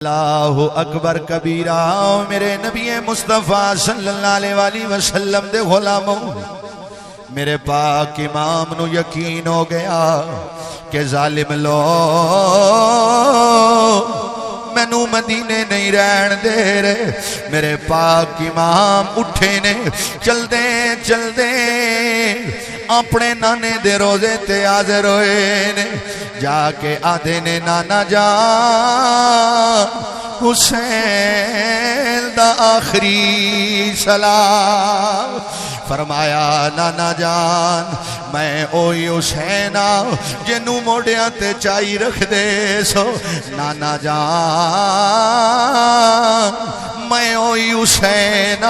اللہ اکبر کبیرہ میرے نبی مصطفیٰ صلی اللہ علیہ وسلم دے غلاموں میرے پاک امام نو یقین ہو گیا کہ ظالم لوگ مینوں مدینے نہیں رہن دے رہے۔ میرے پاک امام اٹھے نے چل دے اپنے نانے دے روزے تے حاضر ہوئے نے، جا کے آدھے نے نانا جان حسین دا آخری سلام۔ فرمایا نانا جان میں اوہی حسین جنوں موڑیاں تے چائی رکھ دے سو، نانا جان میں اوہی حسین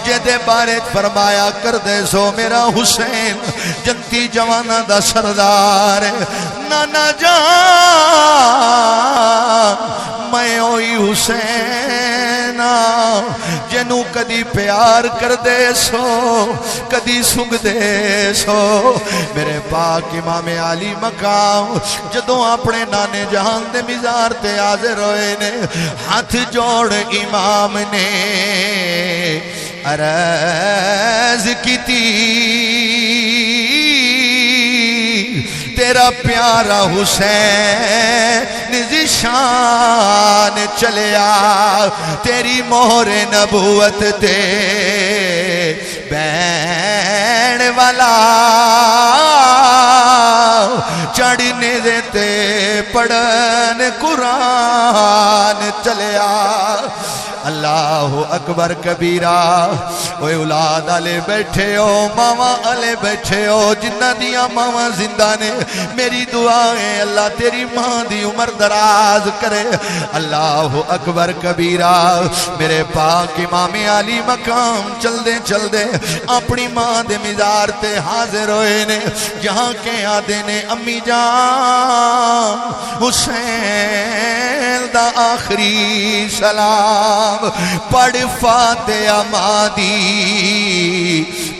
جدے بارے فرمایا کر دے سو میرا حسین جنتی جوانا دا سردار ہے۔ نانا جان میں اوہی حسین جنوں کدی پیار کر دے سو کدی سنگ دے سو۔ میرے پاک امام علی مقام جدوں اپنے نانے جہان دے مزار تے حاضر ہوئے نے، ہاتھ جوڑ امام نے عرض کی تھی تیرا پیارا حسین ذیشان چلیا، تیری مہر نبوت تے بین والا چڑھنے دیتے پڑھن قرآن چلیا۔ اللہ اکبر کبیرہ۔ اوے اولاد آلے بیٹھے ہو، ماما آلے بیٹھے ہو، جنہ دیا ماما زندہ نے میری دعائیں اللہ تیری ماں دی عمر دراز کرے۔ اللہ اکبر کبیرہ۔ میرے پاک امام علی مقام چل دے اپنی ماں دے مزار تے حاضر ہوئے نے، جہاں کے آدھے نے امی جان حسین دا آخری سلام پڑھ فاتحہ مادی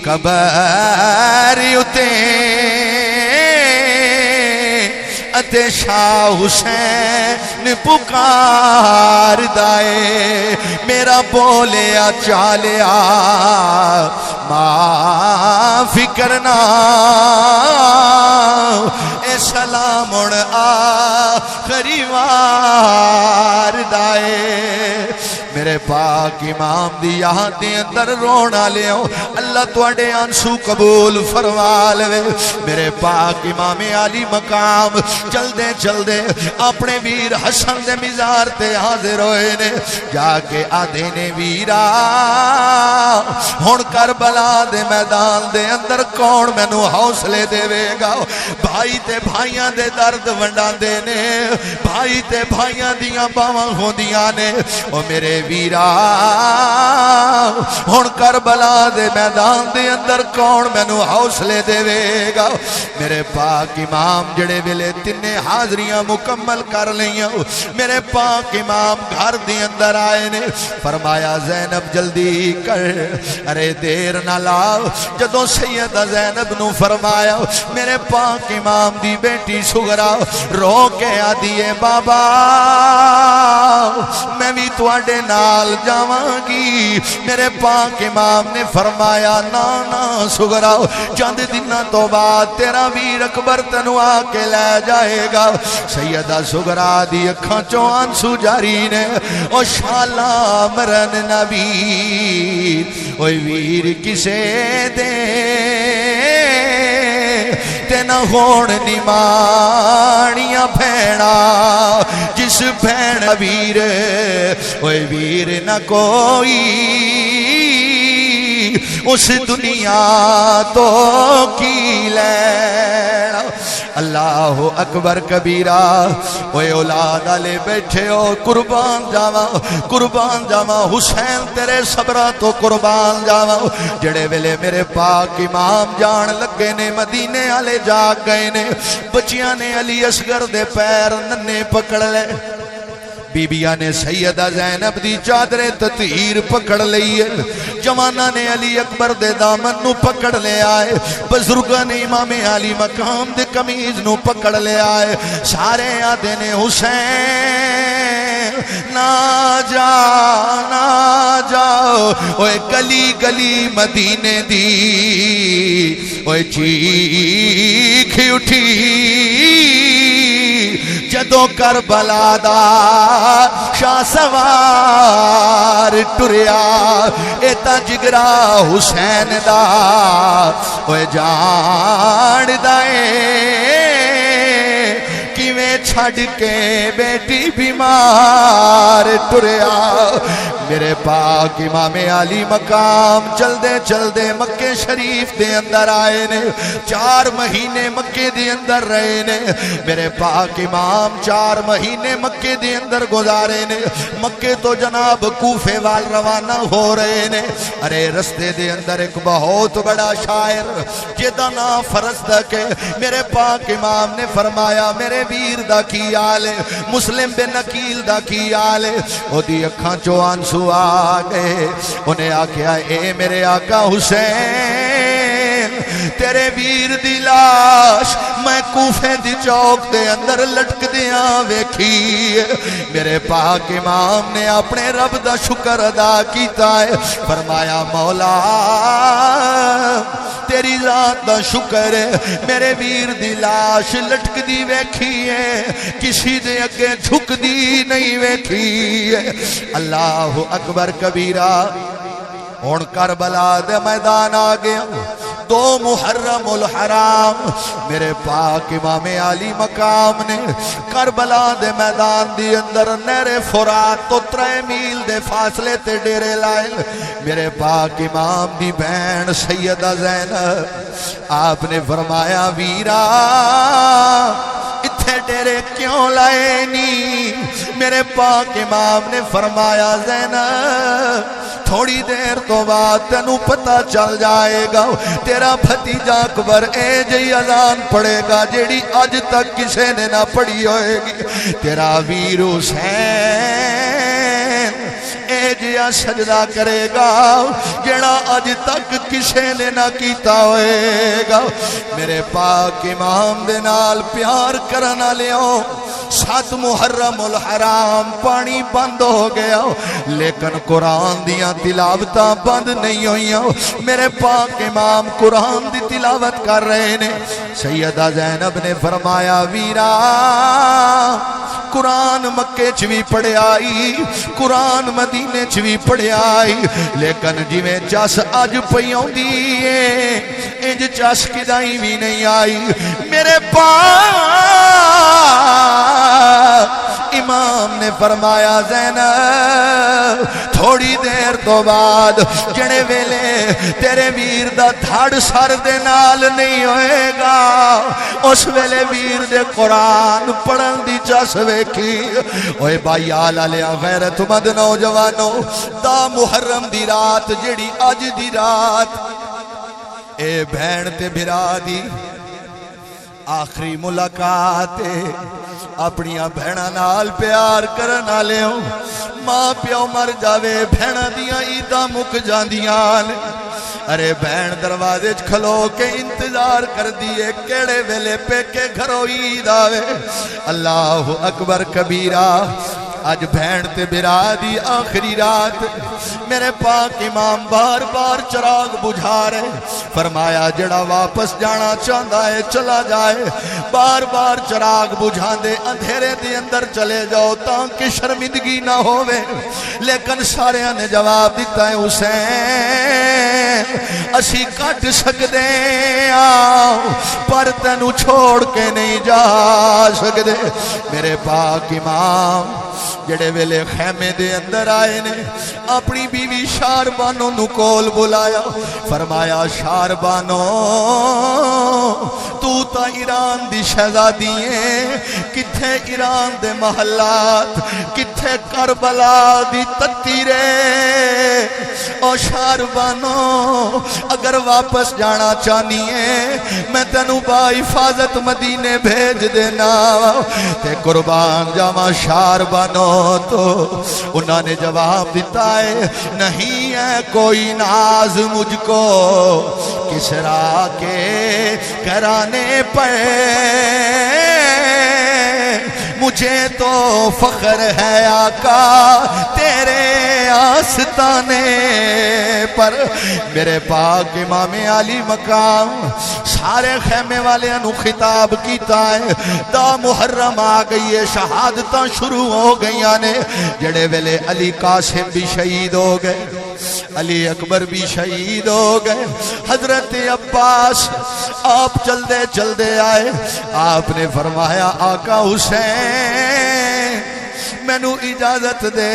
قبر اتے اتے شاہ حسین پکار دائے، میرا بولیا چالیا معافی کرنا اے سلام آخری وار دائے۔ میرے پاک امام دی یہاں دے اندر رونا لے ہو، اللہ توڑے آنسو قبول فرما لے۔ میرے پاک امام علی مقام چل دے اپنے ویر حسن دے مزار تے حاضر ہوئے نے، جا کے آدھے نے ویرا ہون کربلا دے میدان دے اندر کون مینوں حوصلے دے وے گا۔ بھائی تے بھائیاں دے درد ونڈان دے نے، بھائی تے بھائیاں دیاں باواں ہوندیاں نے، او میرے ویرا ہون کربلا دے میدان دے اندر کون مینوں حوصلے دے وے گا۔ میرے پاک امام جڑے ویلے تینے حاضریاں مکمل کر لیاں، میرے پاک امام گھر دے اندر آئے نے، فرمایا زینب جلدی کر ارے دیر نہ لاؤ۔ جدوں سیدہ زینب نو فرمایا، میرے پاک امام دی بیٹی سغرا رو کے آدیے بابا میں بھی تواڈے نال جاواں گی۔ میرے پاک امام نے فرمایا نا سغرا چند دنوں تو بعد تیرا ویر اکبر تینوں آ کے لے جائے گا۔ سیدہ سغرا دی اکھاں چوں آنسو جاری نے، او شالا مرن نبی اوے ویر کسے دے تے نہ ہون نمانیاں بھیڑا، جس بھیڑ ویر اوے ویر نہ کوئی اس دنیا تو کی لینا۔ اللہ اکبر کبیرہ۔ اوے اولاد آلے بیٹھے ہو، قربان جاواں حسین تیرے صبرہ تو قربان جاواں۔ جڑے ویلے میرے پاک امام جان لگے نے مدینے آلے جاگ گئے نے، بچیاں نے علی اصغر دے پیر ننے پکڑ لے، بیبیاں نے سیدہ زینب دی چادرے تطہیر پکڑ لئی ہے، جوانہ نے علی اکبر دے دامن نو پکڑ لے آئے، بزرگاں نے امام علی مقام دے قمیض نو پکڑ لے آئے، سارے آدھے نے حسین نہ جاؤ اوے گلی گلی مدینے دی اوے چیخ اٹھی جدوں کربلا دا شاہ سوار ٹریا اے تا جگرا حسین دا اوے جان دائے کیویں چھڑ کے بیٹی بیمار ٹریا میرے پاک امام علی مقام چل دے مکے شریف دے اندر آئے نے 4 مہینے مکے دے اندر رہے نے میرے پاک امام 4 مہینے مکے دے اندر گزارے نے مکے تو جناب کوفے وال روانہ ہو رہے نے ارے رستے دے اندر ایک بہت بڑا شاعر جدا نام فرزدق ہے میرے پاک امام نے فرمایا میرے ویر دا کی حال ہے مسلم بن عقیل دا کی حال ہے او دی اکھاں چوں آنسو آ گئے انہیں آکھیا اے میرے آقا حسین تیرے ویر دی لاش میں کوفے دی چوک دے اندر لٹک دیاں ویکھی میرے پاک امام نے اپنے رب دا شکر ادا کیتا ہے فرمایا مولا تیری ذات دا شکر ہے میرے ویر دی لاش لٹک دی ویکھی ہے کسی دے اگے جھک دی نہیں ویکھی ہے اللہ اکبر کبیرہ ہن کربلا دے میدان آ گیا 2 محرم الحرام میرے پاک امام علی مقام نے کربلا دے میدان دی اندر نہر فرات تو 3 میل دے فاصلے تے ڈیرے لائے میرے پاک امام دی بہن سیدہ زینب آپ نے فرمایا ویرا اتھے ڈیرے کیوں لائے نی میرے پاک امام نے فرمایا زینب تھوڑی دیر تو بعد تینوں پتہ چل جائے گا تیرا بھتیجا اکبر اے جی اذان پڑھے گا جیڑی آج تک کسے نے نہ پڑھی ہوئے گی تیرا ویر حسین اے جیا سجدہ کرے گا جیڑا آج تک کسے نے نہ کیتا ہوئے گا میرے پاک امام دے نال پیار کرنا لیوں 7 محرم الحرام پانی بند ہو گیا لیکن قرآن دیاں تلاوتاں بند نہیں ہوئیاں میرے پاک امام قرآن دی تلاوت کر رہے نے سیدہ زینب نے فرمایا ویرا قرآن مکے چوی پڑھے آئی قرآن مدینے چوی پڑھے آئی لیکن جویں چس اج پیوں دیئے انج چس کدائی بھی نہیں آئی میرے پاک امام نے فرمایا زینب تھوڑی دیر تو بعد جڑے ویلے تیرے ویر دا دھڑ سر دے نال نہیں ہوئے گا اس ویلے ویر دے قرآن پڑھن دی چس ویکھی اوے بھائی آلہ لیا غیرت مند نوجوانوں دا محرم دی رات جڑی اج دی رات اے بہن تے بھرا دی آخری ملاقات اپنی بہناں نال پیار کرنا لیوں ماں پیو مر جاوے بہناں دیاں عیداں مک جاندیاں ارے بہن دروازے کھلو کے انتظار کر دیئے کیڑے ویلے پہ کے گھروں عید آوے اللہ اکبر کبیرہ آج بہن تے برا دی آخری رات میرے پاک امام بار بار چراغ بجھا رہے فرمایا جڑا واپس جانا چاہتا ہے چلا جائے بار بار چراغ بجھا دے اندھیرے دے اندر چلے جاؤ تاکہ شرمندگی نہ ہوئے لیکن سارے نے جواب دیتا ہے حسین اسی کٹ سکدے آؤ پر تینوں چھوڑ کے نہیں جا سکدے میرے پاک امام جڑے ویلے خیمے دے اندر آئے نے اپنی بیوی شاربانو نو کول بلایا فرمایا شاربانو تو تا ایران دی شہزادی ہے کتھے ایران دے محلات کتھے کربلا دی تتیرے او شاربانو اگر واپس جانا چاہنی ہے میں تینوں با حفاظت مدینے بھیج دینا تے قربان جاواں شاربانو تو انہوں نے جواب دیتا ہے نہیں ہے کوئی ناز مجھ کو کسرا کے گھرانے پہ مجھے تو فخر ہے آقا تیرے آستانے پر. میرے پاک امام علی مقام سارے خیمے والے انو خطاب کیتا ہے. دا محرم آ گئی ہے, شہادتاں شروع ہو گئیاں نے. جڑے ویلے علی قاسم بھی شہید ہو گئے, علی اکبر بھی شہید ہو گئے, حضرت عباس آپ چل دے آئے. آپ نے فرمایا آقا حسین مینو اجازت دے,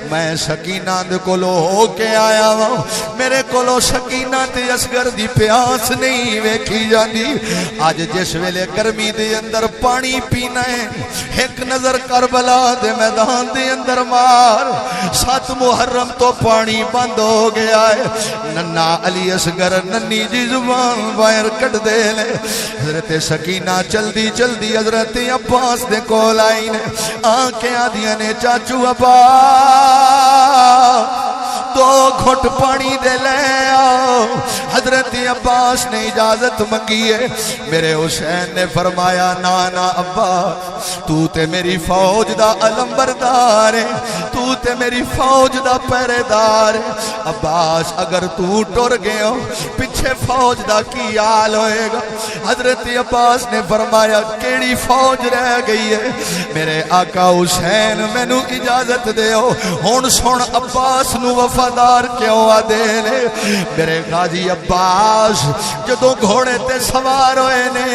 میں سکینہ دے کولو ہو کے آیا ہوں. میرے کولو سکینہ تے اصغر دی پیاس نہیں ویکھی جاندی. آج جس ویلے گرمی دے اندر پانی پینا ہے, ایک نظر کربلا دے میدان دے اندر مار. 7 محرم تو پانی بند ہو گیا ہے. ننا علی اصغر ننی جی زبان باہر کٹ دے لے. حضرت سکینہ چلدی حضرت عباس دے کول آئی نے. آنکھیں آدھیاں نے چاچو عباس 2 گھٹ پانی دے لے آؤ. حضرت عباس نے اجازت منگی ہے. میرے حسین نے فرمایا نا عباس تو تے میری فوج دا علم بردار ہے, تو تے میری فوج دا پہرے دار ہے. عباس اگر تو ٹر گئے ہو پیچھے فوج دا کی حال ہوئے گا. حضرت عباس نے فرمایا کیڑی فوج رہ گئی ہے. میرے آقا حسین مینو اجازت دے ہو. ہون سن عباس نو وفادار کیوں آدے لے. میرے غازی عباس جدو گھوڑے تے سوار ہوئے نے,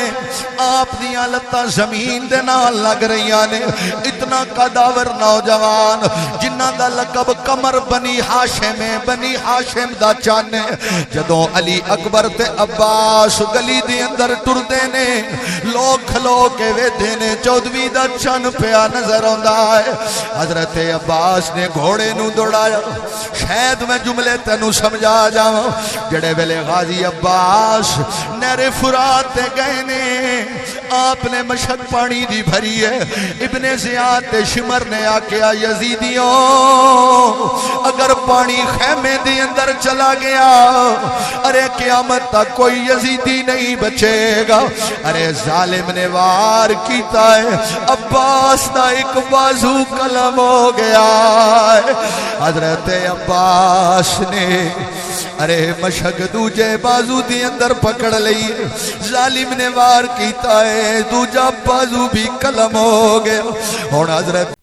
آپ دیاں لتاں زمین دے نال لگ رہیاں نے. اتنا قداور نوجوان جنہاں دا لقب قمر بنی ہاشم ہے, بنی ہاشم دا چانے. جدو علی اکبر تے عباس گلی دی اندر ٹر دے نے, لوگ کھلو کے ویدے نے, 14ویں دا چن پیا نظر آندا ہے. حضرت عباس نے گھوڑے نو دوڑایا. شاید میں جملے تینوں سمجھا جاؤں. جڑے ویلے غازی عباس نہر فرات تے گئے نے, آپ نے مشک پانی دی بھری ہے. ابن زیاد تے شمر نے آکیا یزیدیوں اگر پانی خیمے دی اندر چلا گیا ارے قیامت تک کوئی یزیدی نہیں بچے گا. ارے ظالم نے وار کیتا ہے, عباس دا ایک بازو قلم ہو گیا ہے. حضرت عباس نے ارے مشک دوجے بازو دی اندر پکڑ لئی, ظالم نے وار کیتا ہے, دوجا بازو بھی قلم ہو گیا. اور حضرت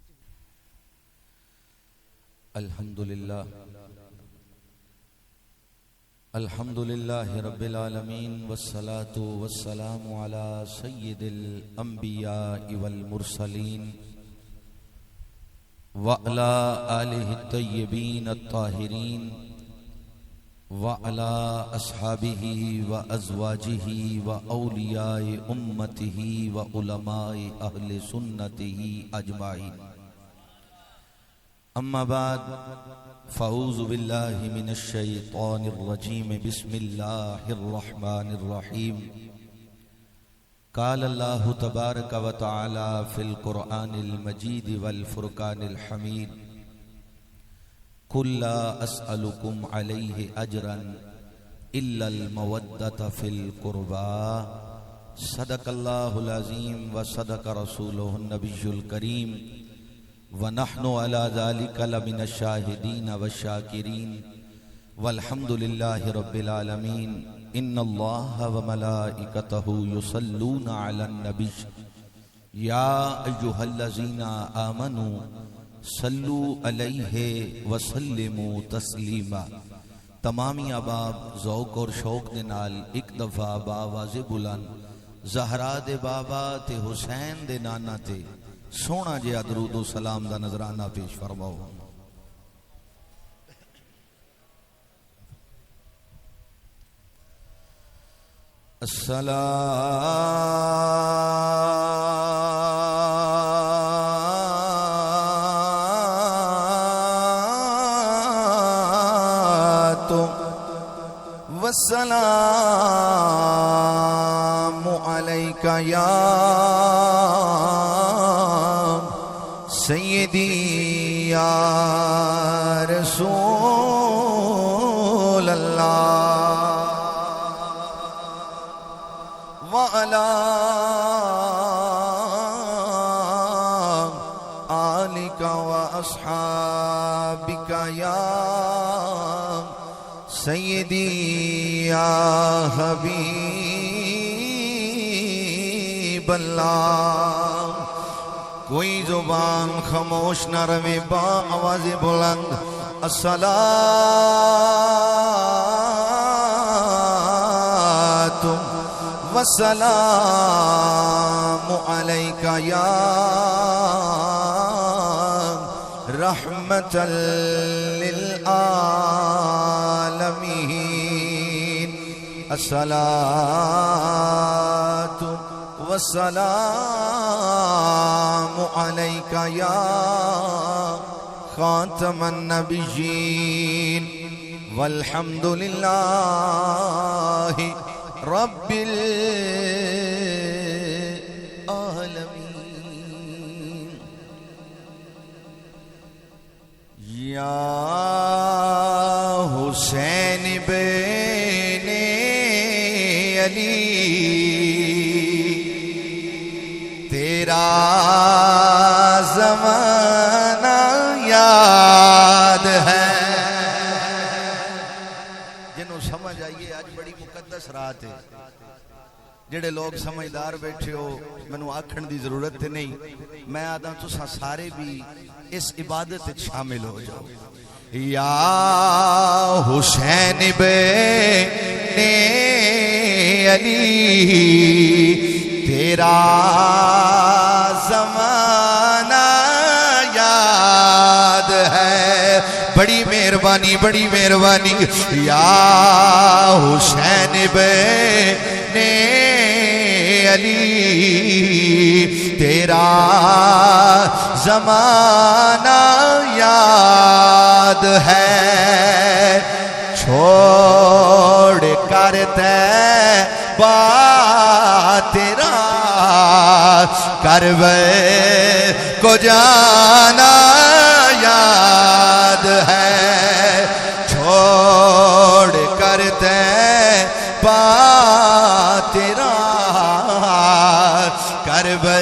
الحمدللہ رب العالمین والصلاة والسلام علی سید الانبیاء والمرسلین وعلی آلہ الطیبین الطاہرین وعلى أصحابه وأزواجه وأولياء أمته وعلماء أهل سنته أجمعين. أما بعد فأعوذ بالله من الشيطان الرجيم. بسم الله الرحمن الرحيم. قال الله تبارك وتعالى في القرآن المجيد والفرقان الحميد قل لا أسألكم عليه أجرا إلا المودة في القربى. صدق الله العظيم وصدق رسوله النبي الكريم ونحن على ذلك لمن الشاهدين والشاكرين والحمد لله رب العالمين. إن الله وملائكته يصلون على النبي يا أيها الذين آمنوا صلو علیہ وسلموا تسلیما. تمامی احباب ذوق اور شوق دے نال ایک دفعہ باواز بلند زہرا دے بابا تے حسین دے نانا تے سونا جہا درود و سلام دا نظرانہ پیش فرماؤ. السلام علیکہ یا سیدی یا رسول اللہ وعلی بکا یا سیدی یا حبیب اللہ. کوئی زبان خاموش نہ روے با آواز بلند الصلاۃ والسلام علیک یا رحمت للعالمین. الصلاۃ والسلام علیک یا خاتم النبیین والحمد للہ رب العالمین. یا حسین بن علی تیرا زمانہ یاد ہے. جنہوں سمجھ آئیے آج بڑی مقدس رات ہے. جڑے لوگ سمجھدار بیٹھے ہو منو آکھن دی ضرورت نہیں. میں آدھا تو سارے بھی اس عبادت شامل ہو جاؤ. یا حسین بن علی تیرا زمانہ یاد ہے. بڑی مہربانی بڑی مہربانی. یا حسین بن علی تیرا زمانہ یاد ہے. چھوڑ کر طیبہ تیرا کربلا کو جانا یاد ہے. چھوڑ کر طیبہ تیرا کربلا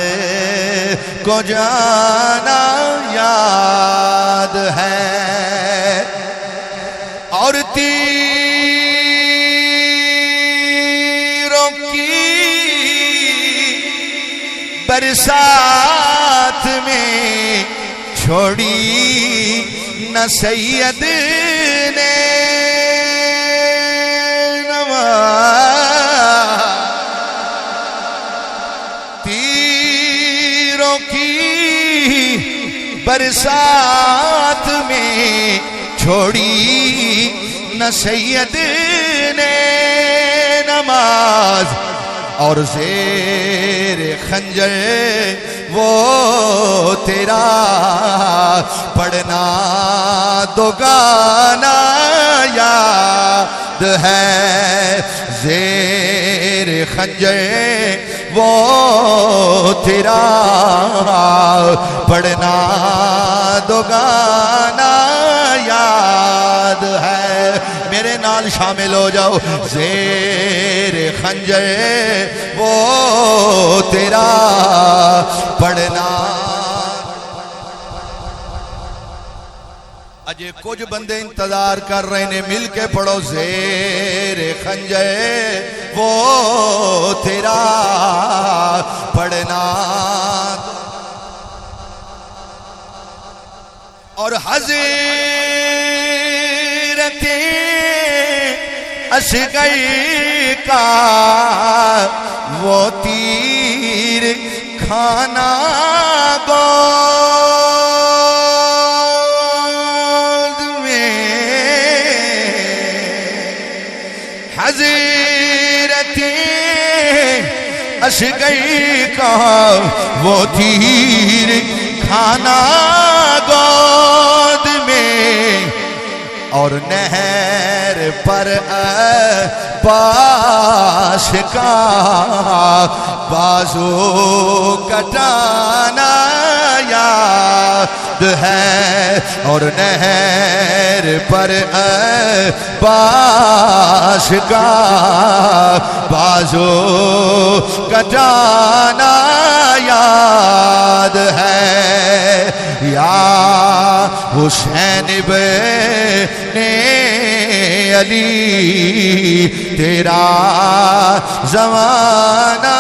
کو جانا یاد ہے. اور تیروں کی برسات میں چھوڑی نہ سید نے نماز. تیروں کی برسات میں چھوڑی نہ سید نے نماز. اور زیر خنجر وہ تیرا پڑھنا دوگانا یاد ہے. زیر خنجر وہ تیرا پڑھنا دوگانا یاد ہے. میرے نال شامل ہو جاؤ. زیر خنجر وہ تیرا پڑھنا. اجے کچھ بندے انتظار کر رہے نے مل کے پڑھو. زیر خنجر وہ تیرا پڑھنا. اور حضرت اصغر کا وہ تیر کھانا گود میں. حضرت اصغر کا وہ تیر کھانا گود میں. اور نہر پر عباس کا بازو کٹانا یاد ہے اور نہر پر عباس کا بازو کٹانا یاد ہے یا حسین ابن علی تیرا زمانہ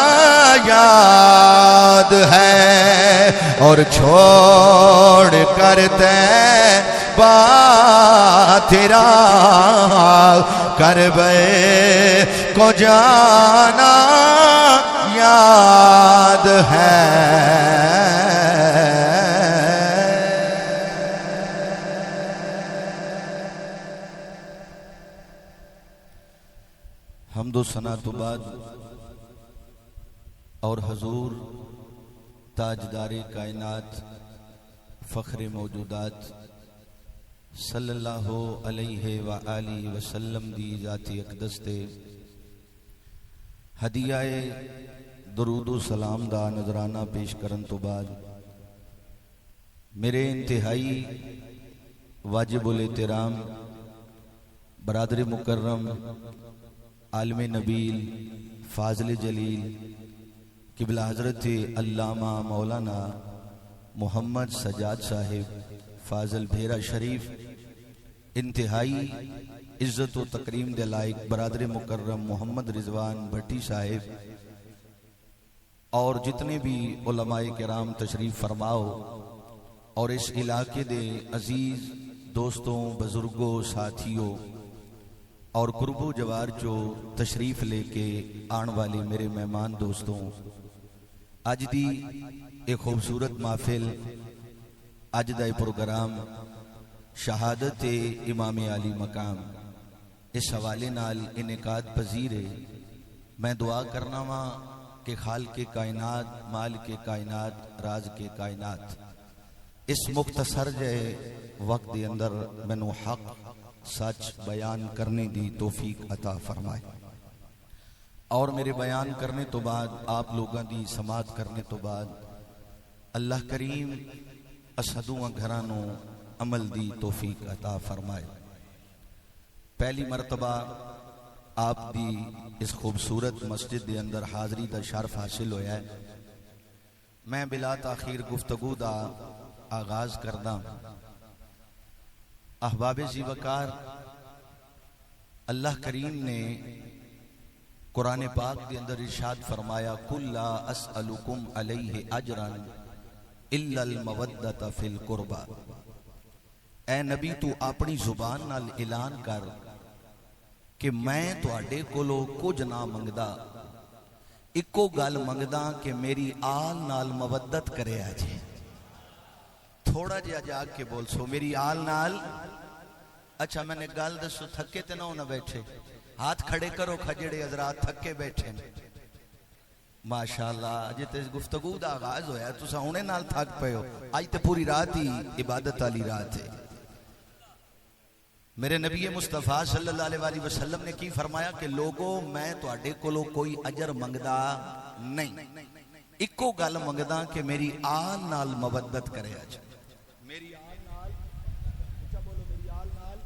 یاد ہے اور چھوڑ کر طیبہ تیرا کربے کو جانا یاد ہے حمد و ثنا تو بعد اور حضور تاجدار کائنات فخر موجودات صلی اللہ علیہ وآلہ وسلم دی ذاتی اقدس تے ہدیہ درود و سلام دا نذرانہ پیش کرن تو بعد میرے انتہائی واجب الاحترام برادر مکرم عالم نبیل فاضل جلیل قبلہ حضرت علامہ مولانا محمد سجاد صاحب فاضل بھیرا شریف، انتہائی عزت و تکریم دے لائق برادر مکرم محمد رضوان بھٹی صاحب، اور جتنے بھی علماء کرام تشریف فرماؤ اور اس علاقے دے عزیز دوستوں، بزرگوں، ساتھیوں اور قرب و جوار جو تشریف لے کے آن والے میرے مہمان دوستوں، اج دی ایک خوبصورت محفل، اج دا پروگرام شہادت امام علی مقام اس حوالے نال انعقاد پذیر ہے۔ میں دعا کرنا وا کہ خالق کائنات، مالک کائنات، راز کے کائنات اس مختصر جے وقت دے اندر مینوں حق سچ بیان کرنے دی توفیق عطا فرمائے، اور میرے بیان کرنے تو بعد آپ لوگاں دی سماعت کرنے تو بعد اللہ کریم اسدواں گھرانوں عمل دی توفیق عطا فرمائے۔ پہلی مرتبہ آپ دی اس خوبصورت مسجد دے اندر حاضری دا شرف حاصل ہویا ہے۔ میں بلا تاخیر گفتگو دا آغاز کردا۔ احباب ذی وقار، اللہ کریم نے قرآن پاک کے اندر ارشاد فرمایا قُلْ لَا أَسْأَلُكُمْ عَلَيْهِ أَجْرًا إِلَّا الْمَوَدَّةَ فِي الْقُرْبَى۔ اے نبی تو اپنی زبان نال اعلان کر کہ میں تواڈے کولوں کچھ نہ منگدا، اکو گل منگدا کہ میری آل نال مودت کرے جے۔ تھوڑا جہا جاگ کے بول سو، میری آل نال۔ اچھا میں نے گل دسو، تھکے تے نہ ہونا بیٹھے، ہاتھ کھڑے کرو کھجڑے حضرات تھکے بیٹھے۔ ماشاءاللہ جی تے گفتگو دا آغاز ہویا ہے، تساں ہونے نال تھک پئے ہو۔ آج تے پوری رات ہی عبادت والی رات ہے۔ میرے نبی مصطفیٰ صلی اللہ علیہ وسلم نے کی فرمایا کہ لوگوں میں تواڈے کولوں کوئی اجر منگدا نہیں، اکو گل منگدا کہ میری آل نال مودت کرے اج، میری آل نال، اچھا بولو میری آل نال،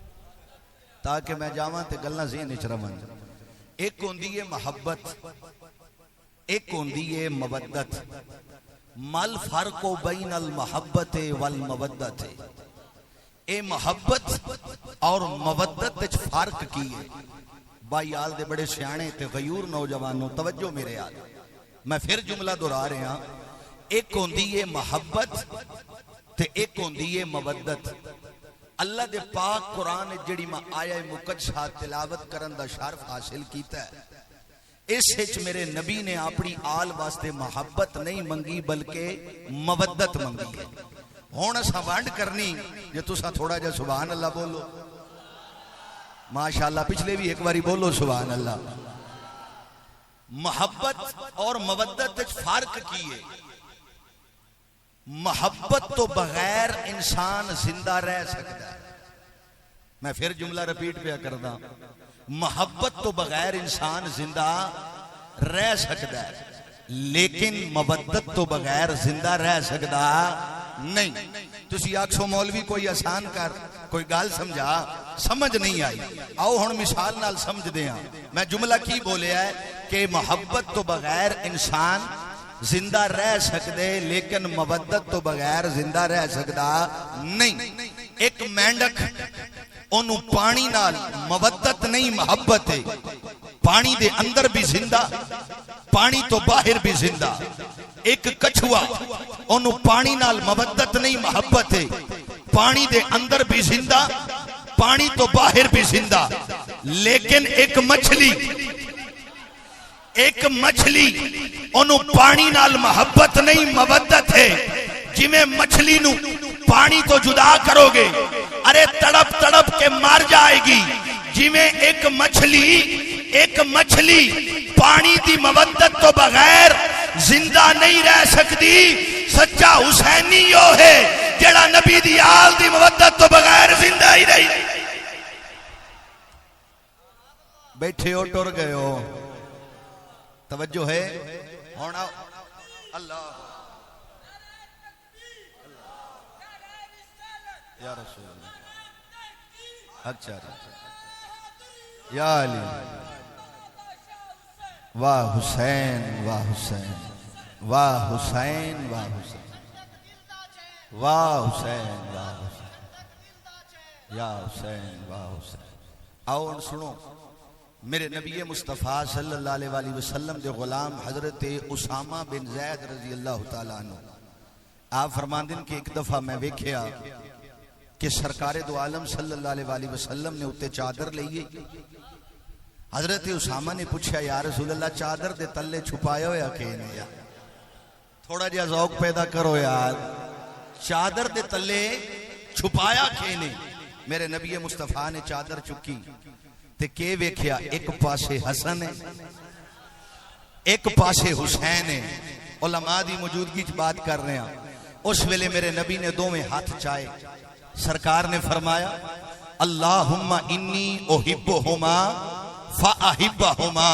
تاکہ میں جاواں تے گلاں ذہن وچ رہن۔ ایک ہوندی ہے محبت، ایک ہوندی ہے مودت۔ مل فرق بین المحبت والمودت، اے محبت اور مودت وچ فرق کی ہے؟ بائی آل دے بڑے سیانے تے غیور نوجوانوں توجہ میرے آل، میں پھر جملہ دہرا رہا ہاں۔ ایک ہوندی ہے محبت تے ایک ہوندی ہے مودت۔ اللہ دے پاک قرآن جڑی میں آیا مقدسہ تلاوت کرن دا شرف حاصل کیتا ہے، اس وچ میرے نبی نے اپنی آل واسطے محبت نہیں منگی بلکہ مودت منگی ہے۔ ہن اساں ونڈ کرنی، جے تساں تھوڑا جا سبحان اللہ بولو، ماشاءاللہ پچھلے بھی ایک باری بولو سبحان اللہ۔ محبت اور مودت وچ فرق کی ہے؟ محبت تو بغیر انسان زندہ رہ سکتا ہے۔ میں پھر جملہ رپیٹ پہ کردا، محبت تو بغیر انسان زندہ رہ سکتا ہے، لیکن مودت تو بغیر زندہ رہ سکتا نہیں تسی آکھو مولوی کوئی آسان کر کوئی گل سمجھا سمجھ نہیں آئی آؤ ہن مثال نال سمجھ دے ہاں میں جملہ کی بولیا ہے کہ محبت تو بغیر انسان زندہ رہ سکدے لیکن مودت تو بغیر زندہ رہ سکدا نہیں ایک مینڈک انہوں پانی نال مودت نہیں محبت ہے پانی دے اندر بھی زندہ پانی تو باہر بھی زندہ ایک کچھوا انہوں پانی نال مودت نہیں محبت ہے پانی دے اندر بھی زندہ پانی تو باہر بھی زندہ لیکن ایک مچھلی انہوں پانی نال محبت نہیں مودت ہے جی میں مچھلی نو پانی تو جدا کرو گے ارے تڑپ تڑپ کے مار جائے گی جی میں ایک مچھلی پانی دی مودت تو بغیر زندہ نہیں رہ سکتی سچا حسینی یو ہے جڑا نبی دی آل دی مودت تو بغیر زندہ ہی رہی بیٹھے ہو ٹر گئے ہو توجہ ہے ہونا اللہ یا رسول اللہ اچھا یا علی واہ حسین واہ حسین واہ حسین واہ حسین واہ حسین واہ حسین یا حسین واہ حسین آؤ ان سنو میرے نبی مصطفیٰ صلی اللہ علیہ وسلم دے غلام حضرت اسامہ بن زید رضی اللہ تعالیٰ عنہ آپ فرماندن کہ ایک دفعہ میں ویکھیا کہ سرکار دو عالم صلی اللہ علیہ وسلم نے اتے چادر لئیے حضرت اسامہ نے پوچھا یا رسول اللہ چادر دے تلے چھپایا ہویا کہ نہیں یا تھوڑا جہا ذوق پیدا کرو یار چادر دے تلے چھپایا کہ نہیں میرے نبی مصطفیٰ نے چادر چکی تے کہ ویکھیا ایک پاسے حسن ہے ایک پاسے حسین ہے علماء دی موجودگی چ بات کر رہے ہیں اس ویلے میرے نبی نے دو میں ہاتھ چائے سرکار نے فرمایا اللہم انی احبہما فاحبہما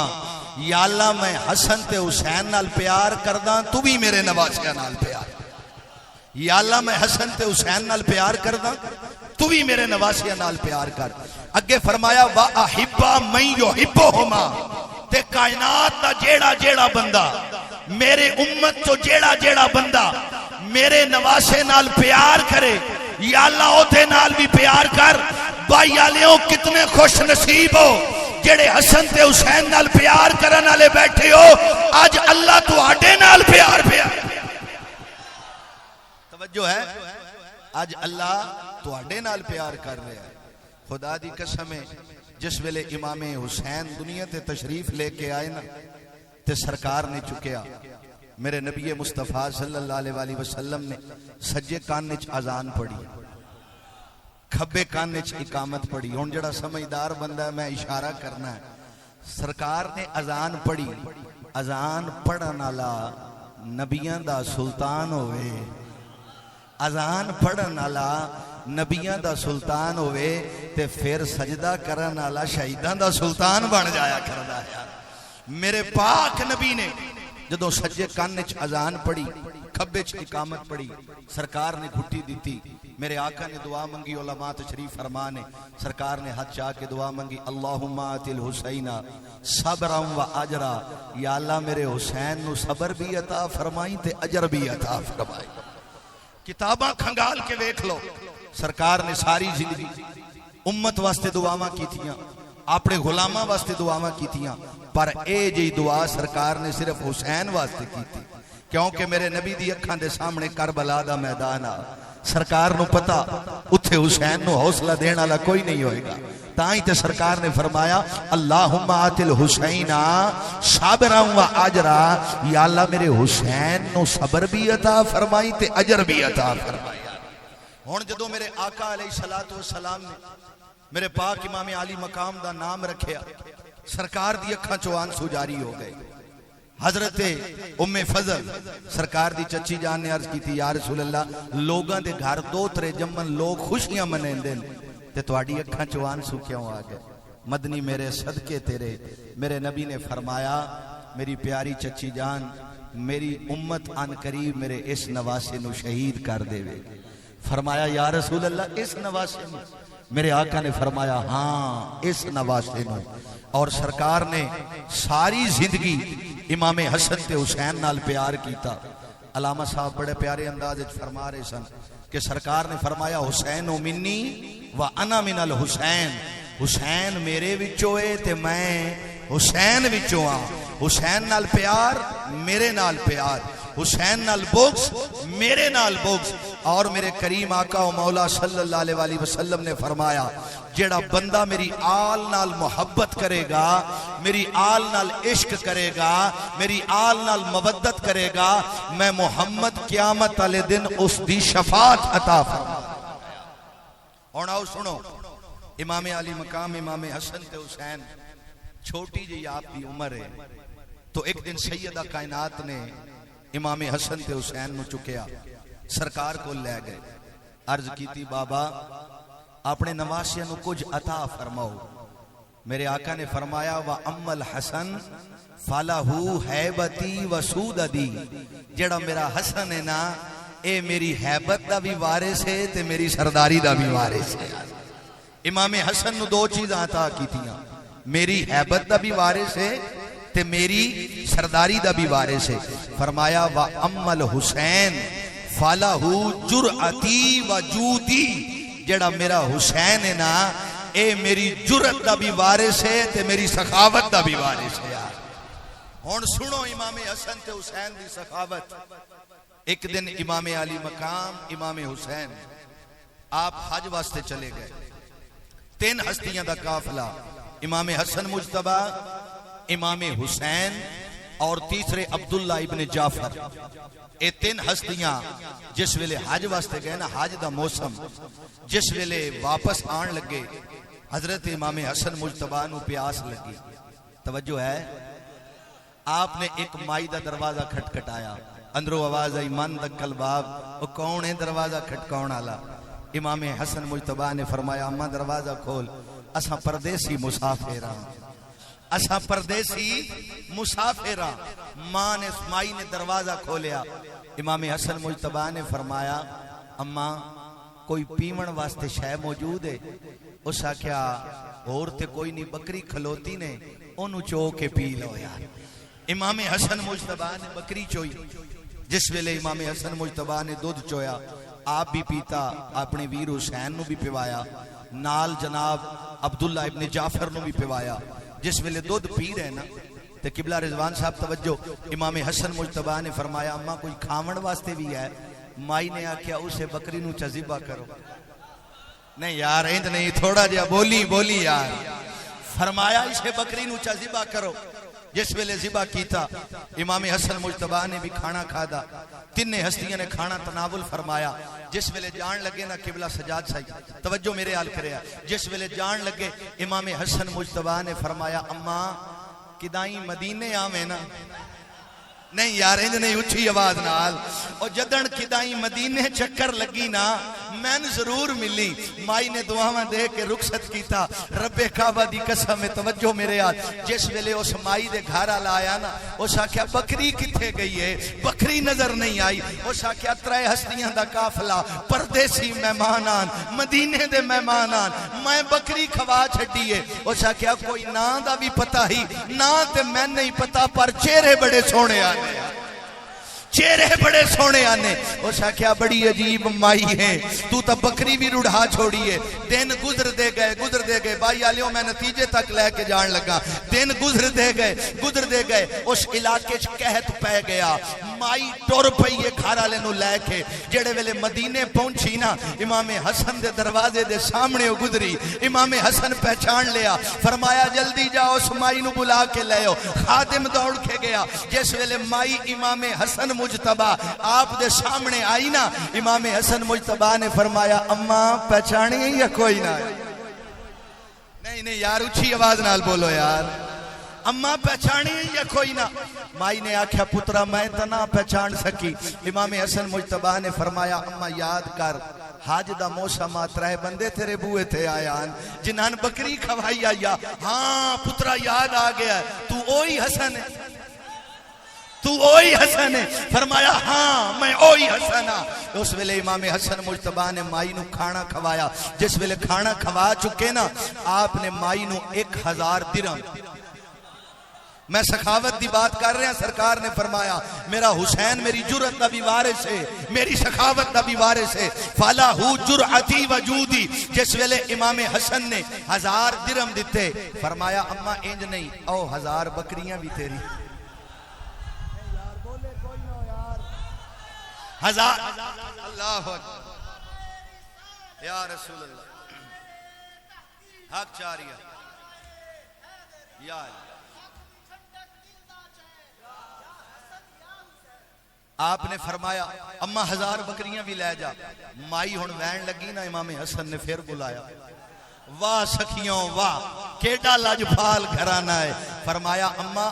یا اللہ میں حسن تے حسین نال پیار کرداں تو بھی میرے نواسیاں نال پیار یا اللہ میں حسن تے حسین نال پیار کرداں تو بھی میرے نواسیاں نال پیار کر اگے فرمایا واحبا من یحبہما تے کائنات دا جیڑا بندہ میرے امت تو جیڑا بندہ میرے نواسے نال پیار کرے یا اللہ اوتے نال بھی پیار کر بھائی آلیوں کتنے خوش نصیب ہو جڑے حسن تے حسین نال پیار کرن والے بیٹھے ہو آج اللہ تواڈے نال پیار توجہ ہے آج اللہ تواڈے نال پیار کر رہا ہے خدا دی قسم ہے جس ویلے امام حسین دنیا تے تشریف لے کے آئے نا تے سرکار نے چکیا میرے نبی مصطفیٰ صلی اللہ علیہ وسلم نے سجے کان وچ اذان پڑھی کھبے کان وچ اقامت پڑھی ہن جڑا سمجھدار بندہ ہے میں اشارہ کرنا ہے سرکار نے اذان پڑھی اذان پڑھن والا نبیاں دا سلطان ہوئے اذان پڑھن والا نبیاں دا سلطان ہوئے تے پھر سجدہ کرن والا شہیداں دا سلطان بن جایا کردا ہے میرے پاک نبی نے جدوں سجے کان وچ اذان پڑھی کھبے وچ اقامت پڑھی سرکار نے گھٹی دیتی میرے آقا نے دعا منگی علماء تشریف فرما نے سرکار نے ہاتھ چاہ کے دعا منگی اللہم آتی الحسین صبرا و اجرا یا اللہ میرے حسین نو صبر بھی عطا فرمائی تے اجر بھی عطا فرمائی کتاباں کھنگال کے دیکھ لو سرکار نے ساری زندگی امت واسطے دعاواں کی تھیاں اپنے غلاماں واسطے دعاواں کی تھیاں پر اے جی دعا سرکار نے صرف حسین واسطے کی تھی کیونکہ میرے نبی دی اکھاں دے سامنے کربلا دا میدان آ سرکار نو پتا اتھے حسین نو حوصلہ دینا والا کوئی نہیں ہوئے گا تائیں تے سرکار نے فرمایا اللہم آتی الحسین صابرا و اجرا یا اللہ میرے حسین نو صبر بھی عطا فرمائی تے اجر بھی عطا فرمائی ہون جدو میرے آقا علیہ السلام نے میرے پاک امام علی مقام دا نام رکھیا سرکار دی اکھاں چو آنسو جاری ہو گئے حضرت ام فضل سرکار دی چچی جان نے عرض کی تھی یا رسول اللہ لوگاں دے گھر دو ترے جمن لوگ خوشیاں منین دیں تے تواڈی اکھاں چو آنسو کیوں آ گئے مدنی میرے صدقے تیرے میرے نبی نے فرمایا میری پیاری چچی جان میری امت ان قریب میرے اس نواسے نو شہید کر دے وے. فرمایا یا رسول اللہ اس نواسے نو؟ میرے آقا نے فرمایا ہاں اس نواسے نو. اور سرکار نے ساری زندگی امام حسن تے حسین نال پیار کیتا. علامہ صاحب بڑے پیارے انداز فرما رہے سن کہ سرکار نے فرمایا حسین و منی و انا من الحسین. حسین میرے وچوں ہے تے میں حسین وچوں ہاں. حسین نال پیار میرے نال پیار، حسین نال بغض میرے نال بغض. اور میرے کریم آقا و مولا صلی اللہ علیہ وسلم نے فرمایا جیڑا بندہ میری آل نال محبت کرے گا، میری آل نال عشق کرے گا، میری آل نال مودت کرے گا، میں محمد قیامت والے دن اس دی شفاعت عطا فرماؤں. اور آؤ سنو، امام علی مقام امام حسن تے حسین چھوٹی جی آپ کی عمر ہے. تو ایک دن سیدہ کائنات نے امام حسن تے حسین نو چکیا، سرکار کو لے گئے. عرض کیتی بابا اپنے نواسیاں نو کچھ عطا فرماؤ. میرے آقا نے فرمایا وَأَمَّا الْحَسَنُ فَلَهُ هَيْبَتِي وَسُودَدِي. جڑا میرا حسن ہے نا اے میری ہیبت دا بھی وارث ہے تے میری سرداری دا بھی وارث ہے. امام حسن نو دو چیزاں عطا کیتیاں، میری ہیبت دا بھی وارث ہے تے میری سرداری دا بھی وارث ہے. فرمایا وَأَمَّا الْحُسَيْنُ فَلَهُ جُرْأَتِي وَجُودِي. جڑا میرا حسین ہے نا اے میری جرت دا بھی وارث ہے تے میری سخاوت دا بھی وارث ہے. ہن سنو امام حسن تے حسین دی سخاوت. ایک دن امام علی مقام امام حسین آپ حج واسطے چلے گئے. 3 ہستیاں دا قافلہ، امام حسن مجتبی، امام حسین اور تیسرے عبداللہ ابن جعفر. اے 3 ہستیاں جس ویلے حج واسطے گئے نا، حج دا موسم، جس ویلے واپس آن لگے حضرت امام حسن مجتبی نو پیاس لگی. توجہ ہے، آپ نے ایک مائی دا دروازہ کھٹکھٹایا. اندروں آواز آئی من دکل باب، او کون ہے دروازہ کھٹکاؤن والا؟ امام حسن مجتبی نے فرمایا اماں دروازہ کھول، اساں پردیسی مسافر ہاں، اساں پردیسی مسافر ہاں. ماں نے مائی نے دروازہ کھولیا. امام حسن مجتبی نے فرمایا اماں کوئی پیمن واسطے شے موجود ہے؟ اس آکھیا اور تے کوئی نہیں، بکری کھلوتی نے انہوں چو کے پی لو یار. امام حسن مجتبی نے بکری چوئی. جس ویلے امام حسن مجتبی نے دودھ چویا، آپ بھی پیتا، اپنے ویر حسین نو بھی پیوایا، نال جناب عبداللہ ابن جعفر نو بھی پیوایا. جس ویلے دودھ پی رہے نا تے قبلہ رضوان صاحب توجہ، امام حسن مجتبی نے فرمایا اماں کوئی کھاون واسطے بھی ہے؟ مائی نے آکھیا اسے بکری نو ذبح کرو. نہیں یار ایند نہیں، تھوڑا جہا بولی یار. فرمایا اسے بکری نو ذبح کرو. جس ویلے ذبح کیتا امام حسن مجتبی نے بھی کھانا کھادا. 3 ہستیاں نے کھانا تناول فرمایا. جس ویلے جان لگے نا قبلہ سجاد صاحب توجہ میرے حال کریا، جس ویلے جان لگے امام حسن مجتبی نے فرمایا اماں کدائیں مدینے آویں نا. نہیں یار انج نہیں، اچھی آواز نال. اور جدن کدائیں مدینے چکر لگی نا مین ضرور ملی. مائی نے دعاواں دے کے رخصت کیتا. رب کعبہ دی قسم، توجہ میرے ہاتھ، جس ویلے اس مائی دے گھر والا آیا نا اس آکھیا بکری کتھے گئی ہے؟ بکری نظر نہیں آئی. اس آکھیا 3 ہستیاں دا قافلہ، پردیسی مہمانان، مدینے دے مہمانان، میں بکری کھوا چھڈی ہے. اس آکھیا کوئی ناں دا بھی پتہ ہی نہ تے میں نہیں پتہ، پر چہرے بڑے سونے آنے، چہرے بڑے سونے آنے. اس آکھیا بڑی عجیب مائی ہے، تو تا بکری بھی رڑھا چھوڑی ہے. دن گزر دے گئے بھائی آلیوں، میں نتیجے تک لے کے جان لگا. دن گزر دے گئے اس علاقے چ قحط پہ گیا. مائی ٹر پئی ہے گھر والے نو لے کے. جڑے ویلے مدینے پہنچی نا امام حسن دے دروازے دے سامنے گزری. امام حسن پہچان لیا، فرمایا جلدی جاؤ اس مائی نو بلا کے لے آؤ. خادم دوڑ کے گیا. جس ویلے مائی امام حسن مجتبی آپ دے سامنے آئی نا، امام حسن مجتبی نے فرمایا اماں پہچانی ہے یا کوئی نہ؟ نہیں یار اچھی آواز نال بولو یار. اماں پہچانی ہے یا کوئی نہ؟ مائی نے آکھیا پترا میں تو نہ پہچان سکی. امام حسن مجتبی نے فرمایا اماں یاد کر حج دا موسم آ، 3 بندے تیرے بوئے تھے آیان جنہاں بکری کھوائی آیا. ہاں پترا یاد آ گیا، تو اوہی حسن ہے. تو اوہی حسن ہے؟ فرمایا ہاں میں اوہی حسن ہاں۔ اس ویلے امام حسن مجتبی نے مائی نو کھانا کھوایا۔ جس ویلے کھانا کھوا چکے نا آپ نے مائی نو 1000 درہم، میں سخاوت دی بات کر رہے ہیں، سرکار نے فرمایا میرا حسین میری جرأت دا بھی وارث ہے، میری سخاوت دا بھی وارث ہے، فَلَهُ جُرْعَتِي وَجُودِي۔ جس ویلے امام حسن نے 1000 درہم دیتے، فرمایا اماں انج نہیں، او 1000 بکریاں بھی تیری، 1000 اللہ اکبر یا رسول اللہ، حق چاریہ یا اللہ۔ آپ نے فرمایا اماں 1000 بکریاں بھی لے جا۔ مائی ہن وین لگی نا، امام حسن نے پھر بلایا، واہ سکھیوں واہ کیڈا لاجپال گھرانہ ہے۔ فرمایا اماں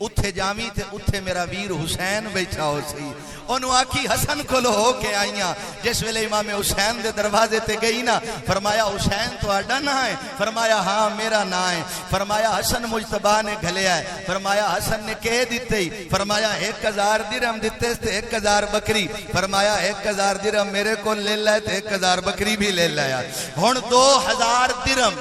اتھے جامی تے اتھے میرا ویر حسین بیٹھا ہو سی، انہوں آکی حسن کو لو ہو کے آئیاں۔ جس ویلے امام حسین دے دروازے تے گئی نا، فرمایا حسین تو آڈا نہ ہے؟ فرمایا ہاں میرا نہ ہے۔ فرمایا حسن مجتبی نے گھلیا ہے۔ فرمایا حسن نے کہہ دیتے ہی، فرمایا 1000 درہم دیتے تے 1000 بکری۔ فرمایا 1000 درہم میرے کو لے لائے تے 1000 بکری بھی لے لایا۔ ہن 2000 درہم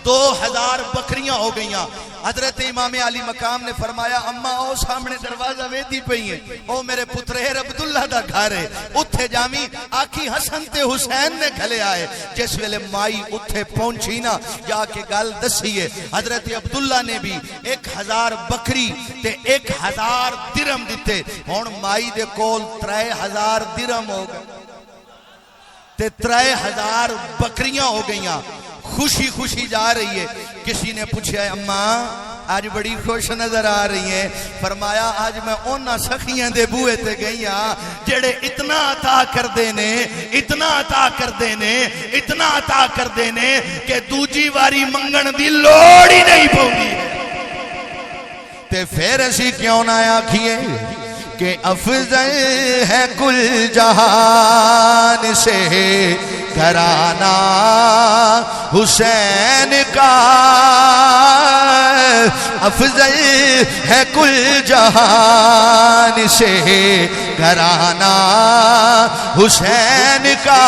2000 بکریاں ہو گئیاں۔ حضرت امام علی مقام نے فرمایا اماں او سامنے دروازہ ویدی پئی ہے، او میرے پترہر عبداللہ دا گھر ہے، اتھے جامی آکی حسن تے حسین نے گھلے آئے۔ جس ویلے مائی اتھے پہنچی نا، جا کے گل دسیے حضرت عبداللہ نے بھی 1000 بکری تے 1000 درہم دیتے۔ ہون مائی دے کول 3000 درہم ہو گئے تے 3000 بکریاں ہو گئیاں۔ خوشی خوشی جا رہی ہے۔ کسی نے پوچھا ہے اماں آج بڑی خوش نظر آ رہی ہیں؟ فرمایا آج میں اونا سخیاں دے بوئے تے گئی ہاں جڑے اتنا عطا کر دینے، اتنا عطا کر دینے، اتنا عطا کر دینے کہ دوجی واری منگن دی لوڑ ہی نہیں پوندی۔ تے پھر اسی کیوں نہ آکھیے کہ افضل ہے کل جہان سے گھرانہ حسین کا، افضل ہے کل جہان سے گھرانہ حسین کا۔